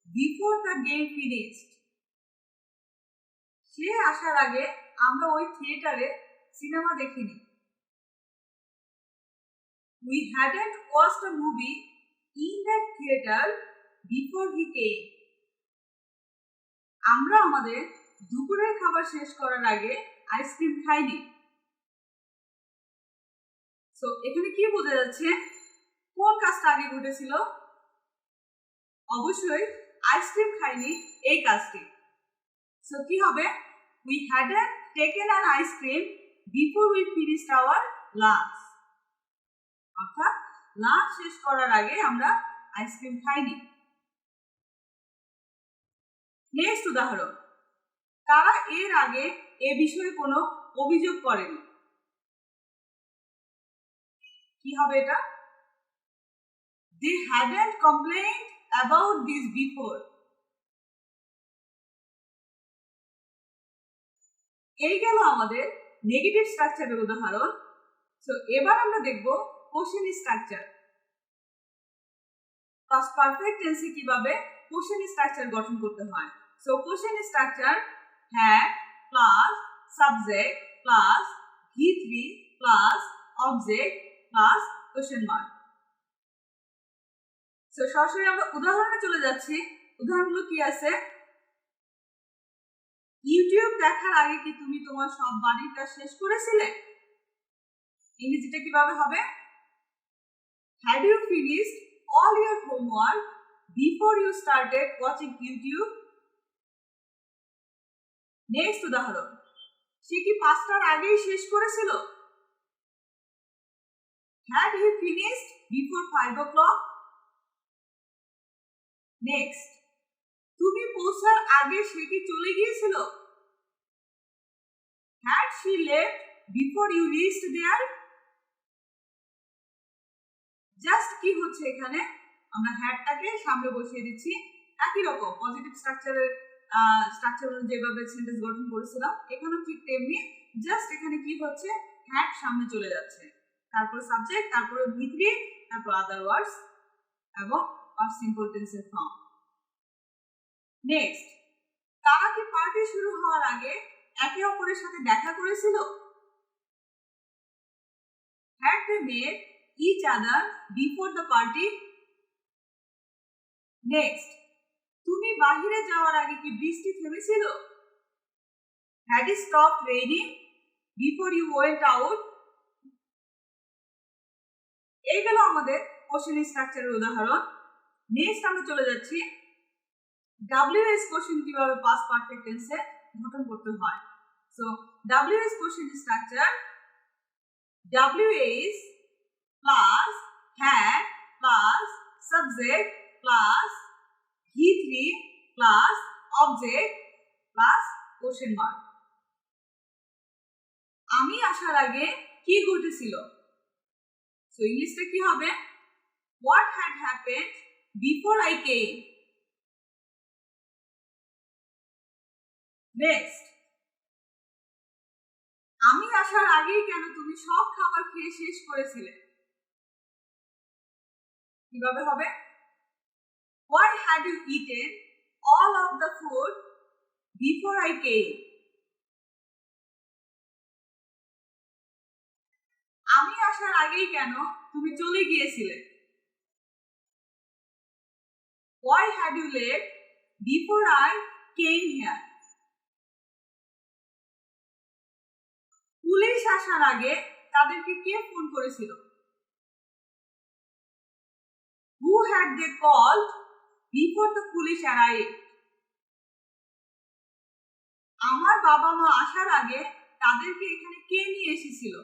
before the game finished. সে আসার আগে আমরা ওই থিয়েটারে সিনেমা দেখিনি। We hadn't watched a movie in that theater before he came. আমরা আমাদের দুপুরের খাবার শেষ করার আগে আইসক্রিম খাইনি। সো এখানে কি বোঝা যাচ্ছে? কোন কাজটা আগে ঘটেছিল? অবশ্যই আইসক্রিম খাইনি এই কাজটি। সো কি হবে? We hadn't taken an ice cream before we finished our lunch. অর্থাৎ লাঞ্চ শেষ করার আগে আমরা আইসক্রিম খাইনি। নেক্সট উদাহরণ, তারা এর আগে এ বিষয়ে কোনো অভিযোগ করেনি। কি হবে এটা? They hadn't complained about this before. এই গেল আমাদের নেগেটিভ স্ট্রাকচারের উদাহরণ। সো এবার আমরা দেখব কোশ্চেন স্ট্রাকচার। পাস্ট পারফেক্ট টেন্সে কিভাবে কোশ্চেন স্ট্রাকচার গঠন করতে হয়। So question structure had plus subject plus V3 plus object plus question mark. So সরাসরি আমরা উদাহরণে চলে যাচ্ছি। উদাহরণগুলো কি আছে? ইউটিউব দেখার আগে কি তুমি তোমার সব বাড়ির কাজ শেষ করেছিলে? ইংরেজিটা কিভাবে হবে? Had you finished all your homework before you started watching YouTube? Next উদাহরণ, সে কি 5টার আগেই শেষ করেছিল? Had he finished before 5 o'clock? Next, তুমি পৌঁছার আগে সে কি চলে গিয়েছিল? Had she left before you reached there? Just কি হচ্ছে এখানে, আমরা হ্যাডটাকে সামনে বসিয়ে দিচ্ছি। একই রকম পজিটিভ স্ট্রাকচার যেভাবে সেন্টেন্স গঠন করেছিলাম এখানেও ঠিক তেমনি, জাস্ট এখানে কি হচ্ছে, হ্যাড সামনে চলে যাচ্ছে, তারপর সাবজেক্ট, তারপরে V3, তারপর আদার ওয়ার্ডস এবং আর সিম্পল টেন্সের ফর্ম। নেক্সট, তারা কি পার্টি শুরু হওয়ার আগে একে অপরের সাথে দেখা করেছিল? Had they met each other before the party? Next, তুমি বাহিরে যাওয়ার আগে কি বৃষ্টি থেমেছিল? Had it stopped raining before you went out? এই গেল আমাদের কোশ্চেন স্ট্রাকচারের উদাহরণ। নেক্সট আমরা চলে যাচ্ছি WH কোশ্চেন কিভাবে পাস্ট পারফেক্ট টেন্সে গঠন করতে হয়। So WH question structure, WH plus had plus subject plus V3 plus object plus question mark. আমি আসার আগে কি ঘটেছিল? সো ইংলিশটা কি হবে? What had happened before I came? Next, আমি আসার আগেই কেন তুমি সব খাবার খেয়ে শেষ করেছিলে? কিভাবে হবে? Why had you eaten all of the food before I came? আমি আসার আগেই কেন তুমি চলে গিয়েছিলে? Why had you left before I came here? Police আসার আগে তাদেরকে কে ফোন করেছিল? Who had they called before the police arrived? আমার বাবা মা আসার আগে তাদেরকে এখানে কে নিয়ে এসেছিল?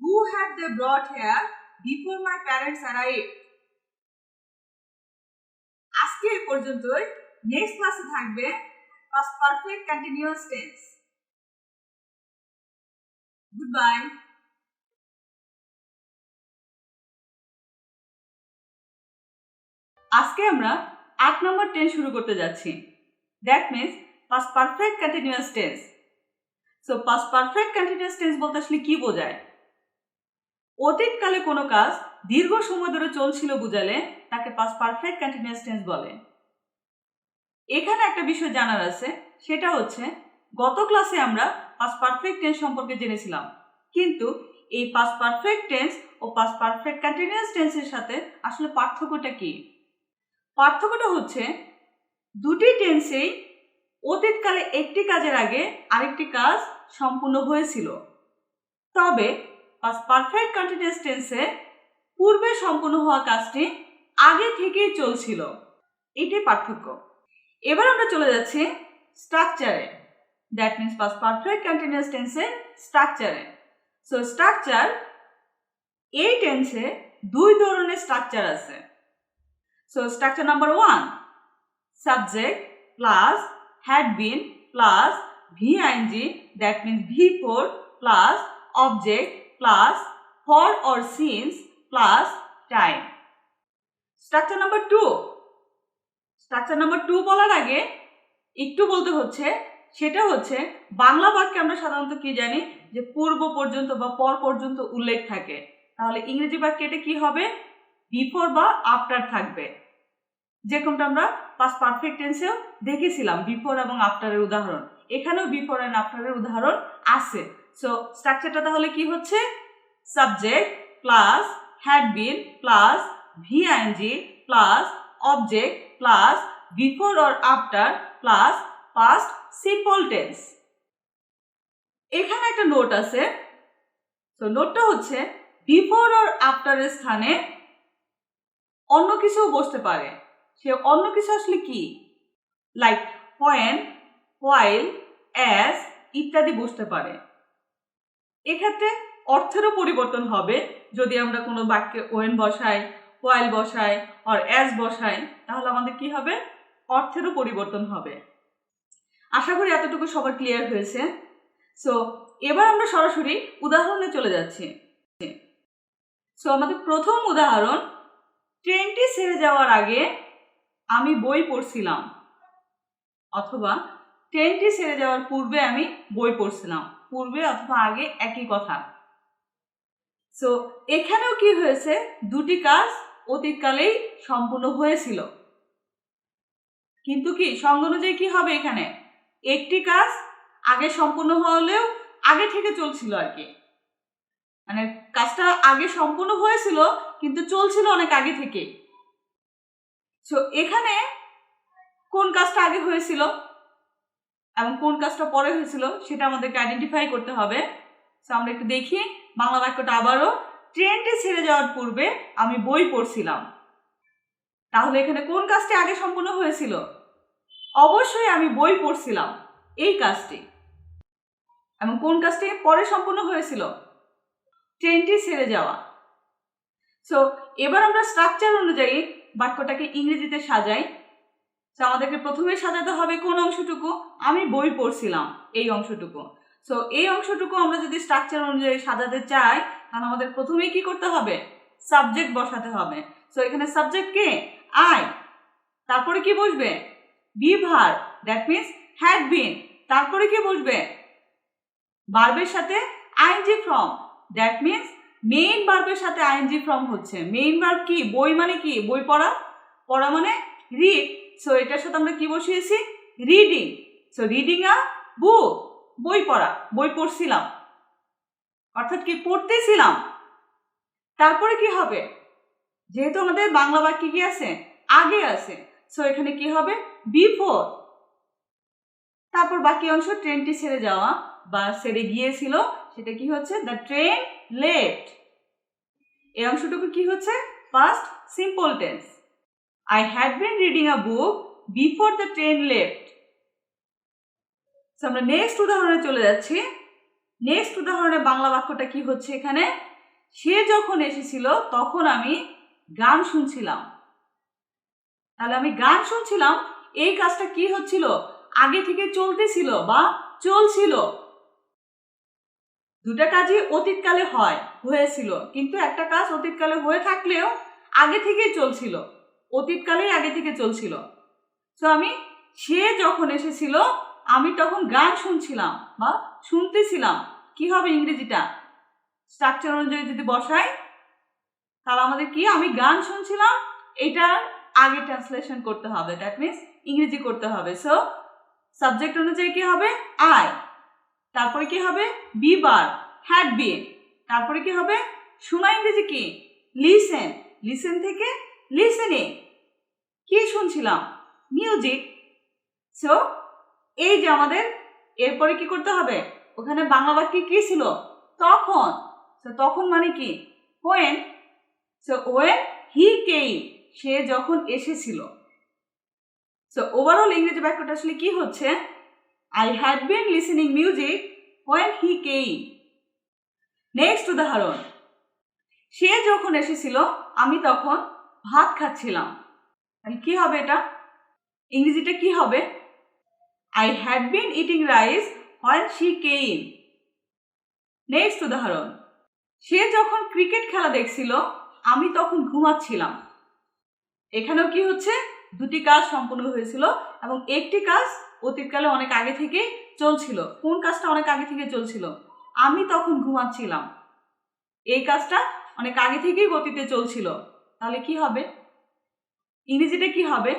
Who had they brought here before my parents arrived? আজকে এই পর্যন্তই। নেক্সট ক্লাসে থাকবে past perfect continuous tense. Goodbye. আজকে আমরা 8 নম্বর টেন্স শুরু করতে যাচ্ছি। That means past perfect continuous tense. So past perfect continuous tense বলতে আসলে কি বোঝায়? অতীতকালে কোনো কাজ দীর্ঘ সময় ধরে চলছিল বুঝালে তাকে পাস্ট পারফেক্ট কন্টিনিউয়াস টেন্স বলে। এখানে একটা বিষয় জানার আছে, সেটা হচ্ছে গত ক্লাসে আমরা পাস্ট পারফেক্ট টেন্স সম্পর্কে জেনেছিলাম, কিন্তু এই পাস্ট পারফেক্ট টেন্স ও পাস্ট পারফেক্ট কন্টিনিউয়াস টেন্সের সাথে আসলে পার্থক্যটা কি? পার্থক্যটা হচ্ছে দুটি টেন্সেই অতীতকালে একটি কাজের আগে আরেকটি কাজ সম্পূর্ণ হয়েছিল, তবে পাস্ট পারফেক্ট কন্টিনিউয়াস টেন্সে পূর্বে সম্পূর্ণ হওয়া কাজটি আগে থেকেই চলছিল। এটাই পার্থক্য। এবার আমরা চলে যাচ্ছি স্ট্রাকচারে। That means past perfect continuous টেন্সের স্ট্রাকচারে। সো স্ট্রাকচার, এই টেন্সে দুই ধরনের স্ট্রাকচার আছে। So structure number 1, subject plus had been plus VING, that means V4 plus object plus for or since plus time. Structure number 2, structure number 2 বলার আগে একটু বলতে হচ্ছে, সেটা হচ্ছে বাংলা বাক্যে আমরা সাধারণত কি জানি যে পূর্ব পর্যন্ত বা পর পর্যন্ত উল্লেখ থাকে, তাহলে ইংরেজি বাক্যে এটা কি হবে? বিফোর বা আফটার থাকবে। যেরকমটা আমরা পাস্ট পারফেক্ট টেন্সেও দেখেছিলাম বিফোর এবং আফটারের উদাহরণ, এখানেও বিফোর অ্যান্ড আফটারের উদাহরণ আছে। সো স্ট্রাকচারটা তাহলে কি হচ্ছে? Subject plus had been plus V I N G plus object plus before or after plus past simple tense. এখানে একটা নোট আছে। তো নোটটা হচ্ছে বিফোর অর আফটারের স্থানে অন্য কিছুও বসতে পারে। সে অন্য কিছু আসলে কি? লাইক হোয়েন, হোয়াইল, অ্যাজ ইত্যাদি বসতে পারে। এক্ষেত্রে অর্থেরও পরিবর্তন হবে। যদি আমরা কোনো বাক্যে ওয়েন বসাই, হোয়াইল বসাই আর অ্যাজ বসাই, তাহলে আমাদের কি হবে? অর্থেরও পরিবর্তন হবে। আশা করি এতটুকু সবার ক্লিয়ার হয়েছে। সো এবার আমরা সরাসরি উদাহরণে চলে যাচ্ছি। সো আমাদের প্রথম উদাহরণ, ট্রেনটি ছেড়ে যাওয়ার আগে আমি বই পড়ছিলাম, অথবা ট্রেনটি ছেড়ে যাওয়ার পূর্বে আমি বই পড়ছিলাম। পূর্বে অথবা আগে একই কথা। সো এখানেও কি হয়েছে? দুটি কাজ অতীতকালেই সম্পূর্ণ হয়েছিল, কিন্তু কি সঙ্গ অনুযায়ী কি হবে? এখানে একটি কাজ আগে সম্পূর্ণ হলেও আগে থেকে চলছিল আর কি, মানে কাজটা আগে সম্পূর্ণ হয়েছিল কিন্তু চলছিল অনেক আগে থেকে। সো এখানে কোন কাজটা আগে হয়েছিল এবং কোন কাজটা পরে হয়েছিল সেটা আমাদেরকে আইডেন্টিফাই করতে হবে। সো আমরা একটু দেখি বাংলা বাক্যটা আবারও, ট্রেনটি ছেড়ে যাওয়ার পূর্বে আমি বই পড়ছিলাম। তাহলে এখানে কোন কাজটি আগে সম্পূর্ণ হয়েছিল? অবশ্যই আমি বই পড়ছিলাম এই কাজটি। এবং কোন কাজটি পরে সম্পূর্ণ হয়েছিল? ট্রেনটি ছেড়ে যাওয়া। সো এবার আমরা স্ট্রাকচার অনুযায়ী বাক্যটাকে ইংরেজিতে সাজাই। তো আমাদেরকে প্রথমে সাজাতে হবে কোন অংশটুকু? আমি বই পড়ছিলাম এই অংশটুকু। সো এই অংশটুকু আমরা যদি স্ট্রাকচার অনুযায়ী সাজাতে চাই, তাহলে আমাদের প্রথমেই কি করতে হবে? সাবজেক্ট বসাতে হবে। সো এখানে সাবজেক্ট কে? আই। তারপরে কি বসবে? Be verb, that means had been. তারপরে কি বসবে? ভার্বের সাথে ING form, that means main ভার্বের সাথে আইএনজি ফর্ম হচ্ছে। মেইন ভার্ব কি? বই মানে কি? বই পড়া। পড়া মানে রিড। সো এটার সাথে আমরা কি বসিয়েছি? রিডিং। সো রিডিং আ বুক, বই পড়া, বই পড়ছিলাম, অর্থাৎ কি পড়তেছিলাম। তারপরে কি হবে? যেহেতু আমাদের বাংলা বাক্যে কি আছে? আগে আছে। সো এখানে কি হবে? বিফোর। তারপর বাকি অংশ ট্রেনটি ছেড়ে যাওয়া বা ছেড়ে গিয়েছিল, সেটা কি হচ্ছে? The train left. এই অংশটুকু কি হচ্ছে? Past simple tense. I had been reading a book before the train left. আমরা নেক্সট উদাহরণে চলে যাচ্ছি। নেক্সট উদাহরণে বাংলা বাক্যটা কি হচ্ছে? এখানে সে যখন এসেছিল তখন আমি গান শুনছিলাম। তাহলে আমি গান শুনছিলাম, এই কাজটা কি হচ্ছিল? আগে থেকে চলতেছিল বা চলছিল। দুটা কাজই অতীতকালে হয়েছিল, কিন্তু একটা কাজ অতীতকালে হয়ে থাকলেও আগে থেকেই চলছিল, অতীতকালেই আগে থেকে চলছিল। তো আমি সে যখন এসেছিল আমি তখন গান শুনছিলাম বা শুনতেছিলাম। কি হবে ইংরেজিটা? স্ট্রাকচার অনুযায়ী যদি বসাই, তাহলে আমাদের কি? আমি গান শুনছিলাম, এটার আগে ট্রান্সলেশন করতে হবে, দ্যাট মিন্স ইংরেজি করতে হবে। সো সাবজেক্ট অনুযায়ী কি হবে? আই। তারপরে কি হবে? Be verb, had been. তারপরে কি হবে? শোনা ইংরেজি কি? লিসেন। লিসেন থেকে লিসেনিং। কি শুনছিলাম? মিউজিক। সো এই যে আমাদের এরপরে কি করতে হবে? ওখানে বাংলা বাক্যে কি ছিল? তখন। সো তখন মানে কি? হোয়েন। সো ওয়েন হি কেম, সে যখন এসেছিল। সো ওভারঅল ইংরেজি বাক্যটা আসলে কি হচ্ছে? I had been listening music when he came. Next উদাহরণ, সে যখন এসেছিল আমি তখন ভাত খাচ্ছিলাম। তাহলে কি হবে এটা? ইংরেজিটা কি হবে? I had been eating rice when she came. Next উদাহরণ, সে যখন ক্রিকেট খেলা দেখছিল আমি তখন ঘুমাচ্ছিলাম। এখানেও কি হচ্ছে? দুটি কাজ সম্পূর্ণ হয়েছিল এবং একটি কাজ অতীতকালে অনেক আগে থেকে চলছিল। কোন কাজটা অনেক আগে থেকে চলছিল? আমি তখন ঘুমাচ্ছিলাম। এই কাজটা অনেক আগে থেকেই গতিতে চলছিল। তাহলে কি হবে? ইংরেজিটা কি হবে?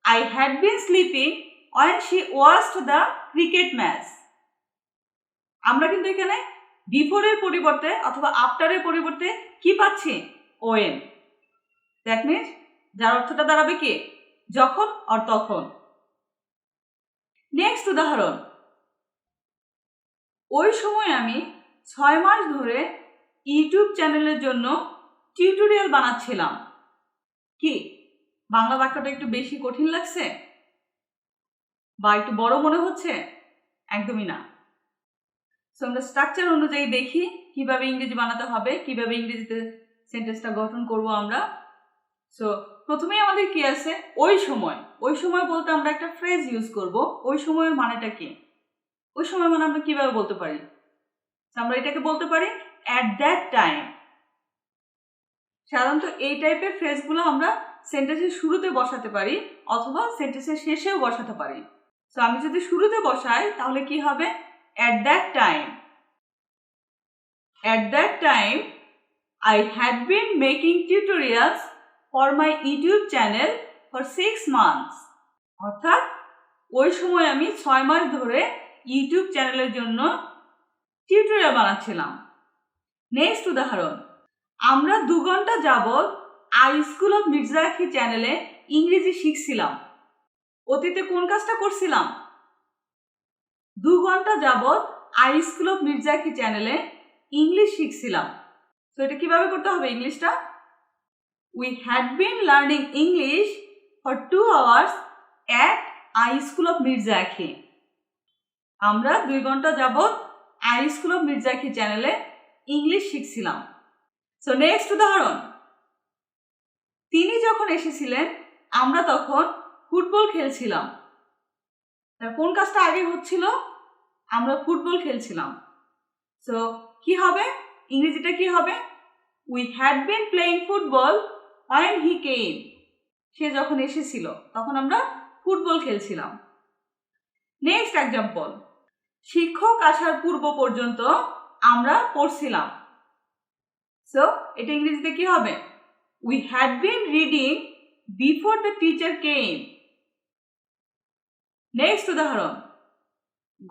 I had been sleeping when she watched the cricket match. আমরা কিন্তু এখানে বিফোর এর পরিবর্তে অথবা আফটার এর পরিবর্তে কি পাচ্ছি? when. দ্যাট মিনস যার অর্থটা দাঁড়াবে কি? যখন অর তখন। নেক্সট উদাহরণ, ওই সময় আমি 6 মাস ধরে ইউটিউব চ্যানেলের জন্য টিউটোরিয়াল বানাচ্ছিলাম। কি বাংলা বাক্যটা একটু বেশি কঠিন লাগছে বা একটু বড় মনে হচ্ছে? একদমই না। সো আমরা স্ট্রাকচার অনুযায়ী দেখি কিভাবে ইংরেজি বানাতে হবে, কিভাবে ইংরেজিতে সেন্টেন্সটা গঠন করব আমরা। সো প্রথমেই আমাদের কি আছে? ওই সময়। ওই সময় বলতে আমরা একটা ফ্রেজ ইউজ করব। ওই সময়ের মানেটা কি? ওই সময় মানে আমরা কিভাবে বলতে পারি? আমরা এটাকে বলতে পারি অ্যাট দ্যাট টাইম। সাধারণত এই টাইপের ফ্রেজগুলো আমরা সেন্টেন্সের শুরুতে বসাতে পারি অথবা সেন্টেন্সের শেষেও বসাতে পারি। সো আমি যদি শুরুতে বসাই তাহলে কি হবে? At that time. At that time I had been making tutorials for my YouTube channel for 6 months. অর্থাৎ ওই সময় আমি 6 মাস ধরে ইউটিউব চ্যানেলের জন্য টিউটোরিয়াল বানাচ্ছিলাম। নেক্সট উদাহরণ, আমরা 2 ঘন্টা যাবত আই স্কুল অফ মির্জা আখি চ্যানেলে ইংরেজি শিখছিলাম। অতীতে কোন কাজটা করছিলাম? 2 ঘন্টা যাবত আই স্কুল অফ মির্জা আখি চ্যানেলে ইংলিশ শিখছিলাম। তো এটা কিভাবে করতে হবে ইংলিশটা? We had been learning English for 2 hours at I School of Mirza Akhi. আমরা 2 ঘন্টা যাবত আই স্কুল অফ মির্জা আখি চ্যানেলে ইংলিশ শিখছিলাম। সো নেক্সট উদাহরণ, তিনি যখন এসেছিলেন আমরা তখন ফুটবল খেলছিলাম। কোন কাজটা আগে হচ্ছিল? আমরা ফুটবল খেলছিলাম। সো কি হবে? ইংরেজিটা কি হবে? We had been playing football when he came. সে যখন এসেছিল তখন আমরা ফুটবল খেলছিলাম। নেক্সট এক্সাম্পল, শিক্ষক আসার পূর্ব পর্যন্ত আমরা পড়ছিলাম। সো এটা ইংরেজিতে কি হবে? We had been reading before the teacher came. Next উদাহরণ,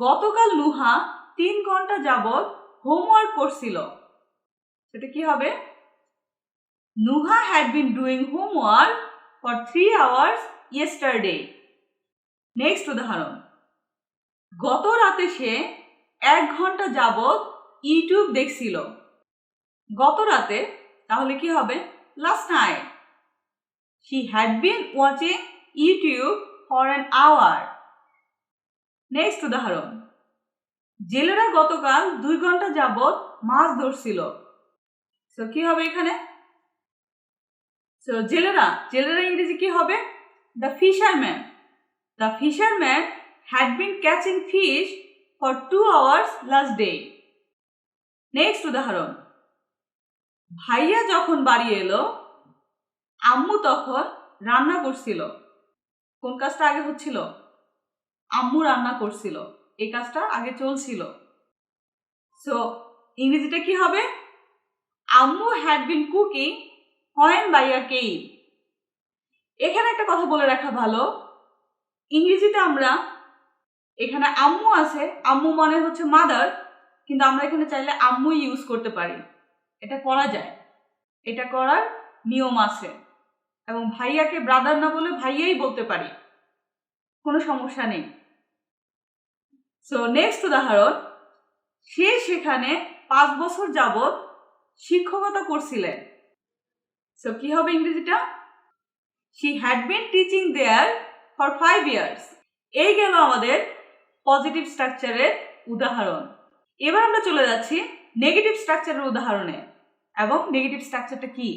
গতকাল নুহা 3 ঘন্টা যাবত হোমওয়ার্ক করছিল। সেটা কি হবে? Nuha had been doing homework for 3 hours yesterday. Next উদাহরণ, গত রাতে সে 1 ঘন্টা যাবত ইউটিউব দেখছিল। গত রাতে তাহলে কি হবে? Last night. She had been watching YouTube for an hour. Next উদাহরণ, জেলেরা গতকাল 2 ঘন্টা যাবত মাছ ধরছিল। সো কি হবে এখানে? সো জেলেরা ইংরেজি কি হবে? The fisherman. The fisherman had been catching fish for 2 hours last day. Next উদাহরণ, ভাইয়া যখন বাড়ি এলো আম্মু তখন রান্না করছিল। কোন কাজটা আগে হচ্ছিল? আম্মু রান্না করছিল, এই কাজটা আগে চলছিল। সো ইংরেজিটা কি হবে? আম্মু had been cooking when ভাইয়া came. এখানে একটা কথা বলে রাখা ভালো, ইংরেজিতে আমরা এখানে আম্মু আছে, আম্মু মানে হচ্ছে মাদার, কিন্তু আমরা এখানে চাইলে আম্মু ইউজ করতে পারি। এটা করা যায়, এটা করার নিয়ম আছে। এবং ভাইয়াকে ব্রাদার না বলে ভাইয়াই বলতে পারি, কোনো সমস্যা নেই। সো নেক্সট উদাহরণ, সে সেখানে 5 বছর যাবত শিক্ষকতা করছিলেন। সো কি হবে ইংরেজিটা? She had been teaching there for 5 years. এই গেল আমাদের পজিটিভ স্ট্রাকচারের উদাহরণ। এবার আমরা চলে যাচ্ছি নেগেটিভ স্ট্রাকচারের উদাহরণে। এবং নেগেটিভ স্ট্রাকচারটা কি?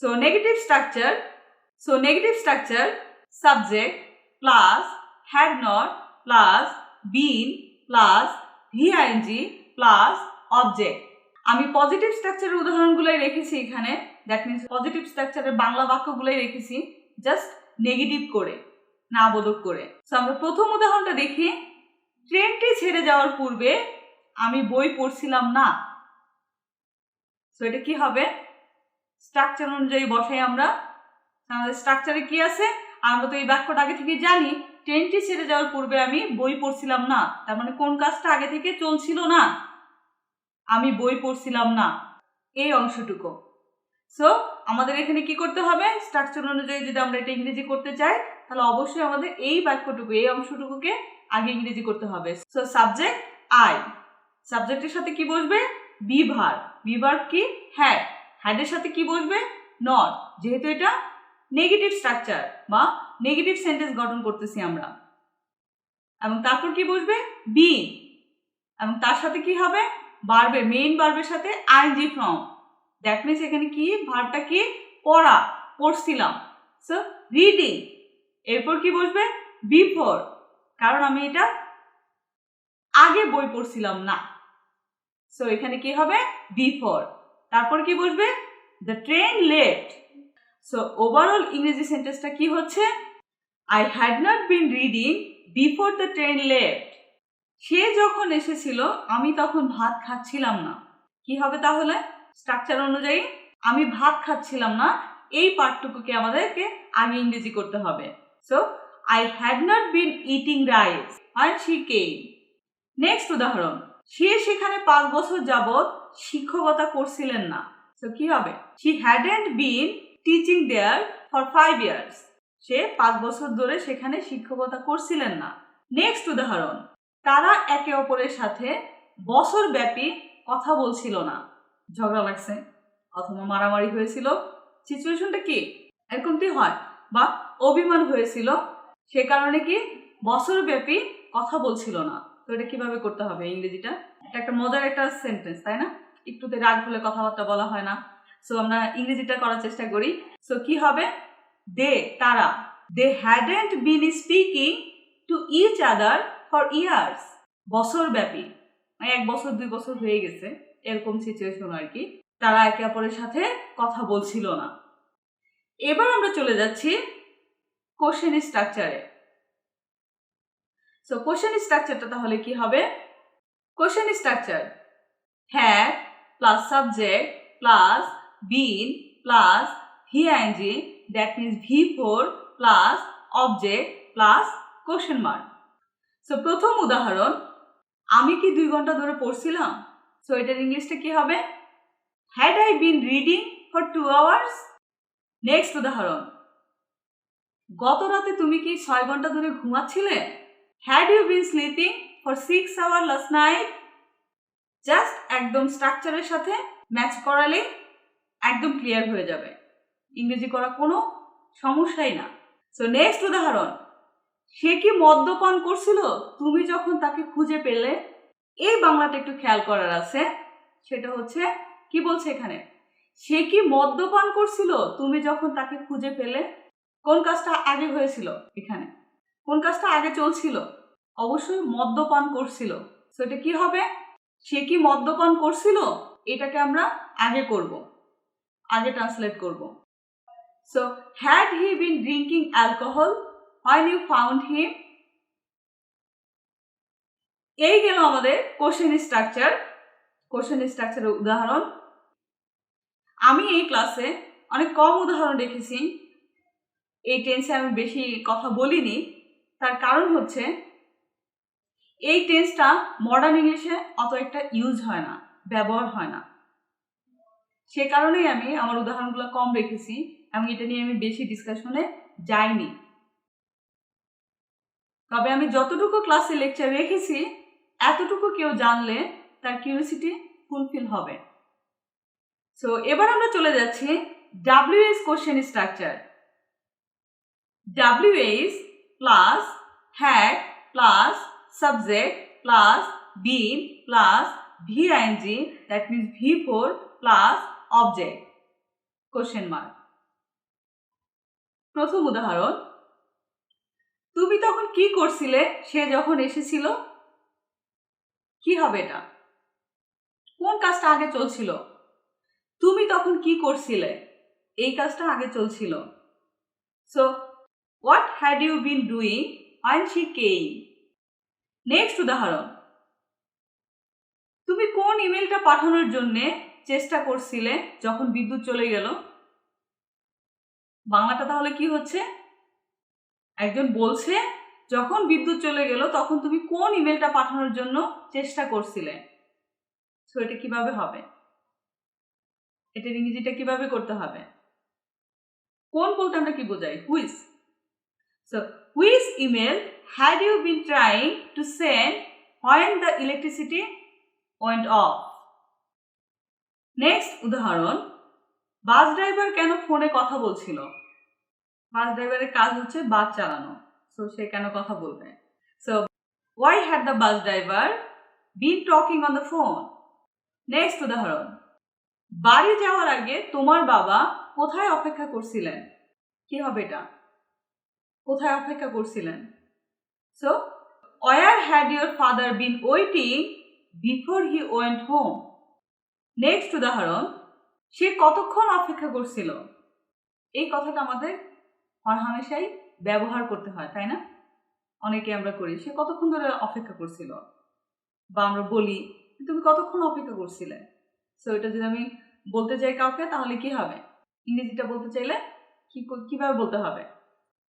So negative structure subject plus had not plus been plus V I N G plus object. আমি পজিটিভ স্ট্রাকচারের উদাহরণগুলোই রেখেছি এখানে, দ্যাট মিনস পজিটিভ স্ট্রাকচারের বাংলা বাক্যগুলোই রেখেছি জাস্ট নেগেটিভ করে, না বোধক করে। সো আমরা প্রথম উদাহরণটা দেখি, ট্রেনটি ছেড়ে যাওয়ার পূর্বে আমি বই পড়ছিলাম না। সো এটা কি হবে? স্ট্রাকচার অনুযায়ী বসাই আমরা আমাদের স্ট্রাকচারে কি আছে, আমরা তো এই বাক্যটা আগে থেকে জানি, ট্রেনটি ছেড়ে যাওয়ার পূর্বে আমি বই পড়ছিলাম না, তার মানে কোন কাজটা আগে থেকে চলছিল না, আমি বই পড়ছিলাম না, এই অংশটুকু। সো আমাদের এখানে কি করতে হবে, স্ট্রাকচার অনুযায়ী যদি আমরা এটা ইংরেজি করতে চাই তাহলে অবশ্যই আমাদের এই বাক্যটুকু, এই অংশটুকুকে আগে ইংরেজি করতে হবে। সো সাবজেক্ট আই, সাবজেক্টের সাথে কি বসবে, বি ভার্ব, বি ভার্ব কি হ্যাড, হ্যাডের সাথে কি বসবে, নট, যেহেতু এটা নেগেটিভ স্ট্রাকচার বা নেগেটিভ সেন্টেন্স গঠন করতেছি আমরা। এবং তারপর কি বসবে, বিন, এবং তার সাথে কি হবে, ভার্বে, মেইন ভার্বের সাথে আইএনজি ফর্ম। দ্যাট মিনস এখানে কি, ভার্বটা কি, পড়া, পড়ছিলাম। সো রিডিং, এরপর কি বসবে, বিফোর, কারণ আমি এটা আগে বই পড়ছিলাম না। সো এখানে কি হবে, বিফোর, তারপর কি বসবে, the train left. So overall ইংরেজি সেন্টেন্সটা কি হচ্ছে, I had not been reading before the train left. সে যখন এসেছিল আমি তখন ভাত খাচ্ছিলাম না। কি হবে তাহলে, স্ট্রাকচার অনুযায়ী আমি ভাত খাচ্ছিলাম না, এই পার্টটুকুকে আমাদেরকে আগে ইংরেজি করতে হবে। So I had not been eating rice when she came. Next উদাহরণ, সে সেখানে 5 বছর যাবত শিক্ষকতা করছিলেন না। সো কি হবে, she hadn't been teaching there for 5 years. সে 5 বছর ধরে সেখানে শিক্ষকতা করছিলেন না। নেক্সট উদাহরণ, তারা একে অপরের সাথে বছর ব্যাপী কথা বলছিল না। ঝগড়া লাগছে অথবা মারামারি হয়েছিল, সিচুয়েশনটা কি এরকমটি হয়, বা অভিমান হয়েছিল, সে কারণে কি বছর ব্যাপী কথা বলছিল না। তো এটা কিভাবে করতে হবে ইংরেজিটা, এটা একটা মজার একটা সেন্টেন্স, তাই না, একটুতে রাগ হলে কথাবার্তা বলা হয় না। সো আমরা ইংরেজিটা করার চেষ্টা করি। সো কি হবে, দে, তারা, they hadn't been speaking to each other for years, বছর ব্যাপী, মানে 1 বছর 2 বছর হয়ে গেছে, এরকম সিচুয়েশন আর কি, তারা একে অপরের সাথে কথা বলছিল না। এবার আমরা চলে যাচ্ছি কোশ্চেন স্ট্রাকচারে। সো কোশ্চেন স্ট্রাকচারটা তাহলে কি হবে, question structure had plus subject plus been plus V I N G, that means V4 plus object plus question mark. So প্রথম উদাহরণ, আমি কি 2 ঘন্টা ধরে পড়ছিলাম। সো এটার ইংলিশটা কি হবে, had I been reading for 2 hours. Next উদাহরণ, গত রাতে তুমি কি 6 ঘন্টা ধরে ঘুমাচ্ছিলে। Had you been sleeping for 6 hour last night. Just একদম স্ট্রাকচারের সাথে ম্যাচ করালে একদম ক্লিয়ার হয়ে যাবে, ইংরেজি করা কোনো সমস্যাই না। সো নেক্সট উদাহরণ, সে কি মদ্যপান করছিল তুমি যখন তাকে খুঁজে পেলে। এই বাংলাটা একটু খেয়াল করার আছে, সেটা হচ্ছে কি বলছে এখানে, সে কি মদ্যপান করছিল তুমি যখন তাকে খুঁজে পেলে। কোন কাজটা আগে হয়েছিল, এখানে কোন কাজটা আগে চলছিল, অবশ্যই মদ্যপান করছিল। সো এটা কি হবে, সে কি মদ্যপান করছিল, এটাকে আমরা আগে করব, আগে ট্রান্সলেট করব। So had he been drinking alcohol when you found him. এই গেল আমাদের কোশ্চেন স্ট্রাকচার, কোশ্চেন স্ট্রাকচারের উদাহরণ। আমি এই ক্লাসে অনেক কম উদাহরণ রেখেছি, এই টেন্সে আমি বেশি কথা বলিনি, তার কারণ হচ্ছে এই টেন্সটা মডার্ন ইংলিশে অত একটা ইউজ হয় না, ব্যবহার হয় না, সে কারণেই আমি আমার উদাহরণগুলো কম রেখেছি এবং এটা নিয়ে আমি বেশি ডিসকাশনে যাইনি। তবে আমি যতটুকু ক্লাসে লেকচার রেখেছি এতটুকু কেউ জানলে তার কিউরিওসিটি ফুলফিল হবে। সো এবার আমরা চলে যাচ্ছি WH question structure. WH plus had plus subject plus been plus V I N G, that means V4 plus object question mark. প্রথম উদাহরণ, তুমি তখন কি করছিলে সে যখন এসেছিল। কি হবে এটা, কোন কাজটা আগে চলছিল, তুমি তখন কি করছিলে, এই কাজটা আগে চলছিল। So what had you been doing when she came. Next উদাহরণ, তুমি কোন ইমেলটা পাঠানোর জন্য চেষ্টা করছিলে যখন বিদ্যুৎ চলে গেল। বাংলাটা তাহলে কি হচ্ছে? একজন বলছে যখন বিদ্যুৎ চলে গেল তখন তুমি কোন ইমেলটা পাঠানোর জন্য চেষ্টা করছিলে। সো এটা কিভাবে হবে? এটার ইংরেজিটা কিভাবে করতে হবে? কোন বলতে আমরা কি বোঝাই? Which. So which email had you been trying to send when the electricity went off? Next উদাহরণ, বাস ড্রাইভার কেন ফোনে কথা বলছিল? বাস ড্রাইভারের কাজ হচ্ছে বাস চালানো, সো সে কেন কথা বলবে? So why had the bus driver been talking on the phone? Next উদাহরণ, বাড়ি যাওয়ার আগে তোমার বাবা কোথায় অপেক্ষা করছিলেন? কি হবে এটা? কোথায় অপেক্ষা করছিলেন? So where had your father been waiting before he went home? Next উদাহরণ, সে কতক্ষণ অপেক্ষা করছিল? এই কথাটা আমাদের হরহামেশাই ব্যবহার করতে হয়, তাই না? অনেকে আমরা করি, সে কতক্ষণ ধরে অপেক্ষা করছিল, বা আমরা বলি তুমি কতক্ষণ অপেক্ষা করছিলে। সো এটা যদি আমি বলতে চাই কাউকে তাহলে কি হবে? ইংরেজিটা বলতে চাইলে কিভাবে বলতে হবে?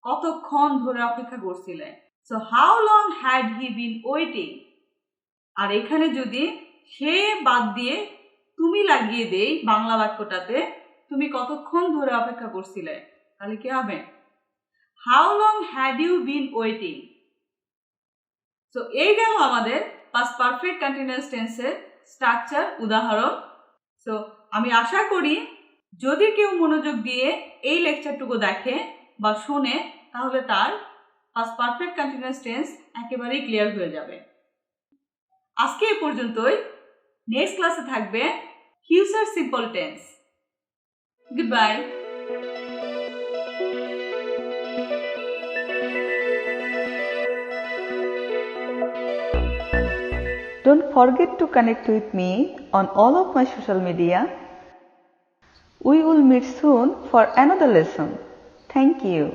কতক্ষণ ধরে অপেক্ষা করছিলে। So how long had he been waiting. আর এখানে যদি সে বাদ দিয়ে তুমি লাগিয়ে দেই বাংলা বাক্যটাতে, তুমি কতক্ষণ ধরে অপেক্ষা করছিলে, তাহলে কি হবে? How long had you been waiting. So এই গেল আমাদের পাস্ট পারফেক্ট কন্টিনিউয়াস টেন্সের স্ট্রাকচার উদাহরণ। সো আমি আশা করি যদি কেউ মনোযোগ দিয়ে এই লেকচারটুকু দেখে বা শোনে তাহলে তার পাস্ট পারফেক্ট কন্টিনিউয়াস টেন্স একেবারেই ক্লিয়ার হয়ে যাবে। আজকে এ পর্যন্তই। নেক্সট ক্লাসে থাকবে future simple tense. Goodbye. Don't forget to connect with me on all of my social media. We will meet soon for another lesson. Thank you.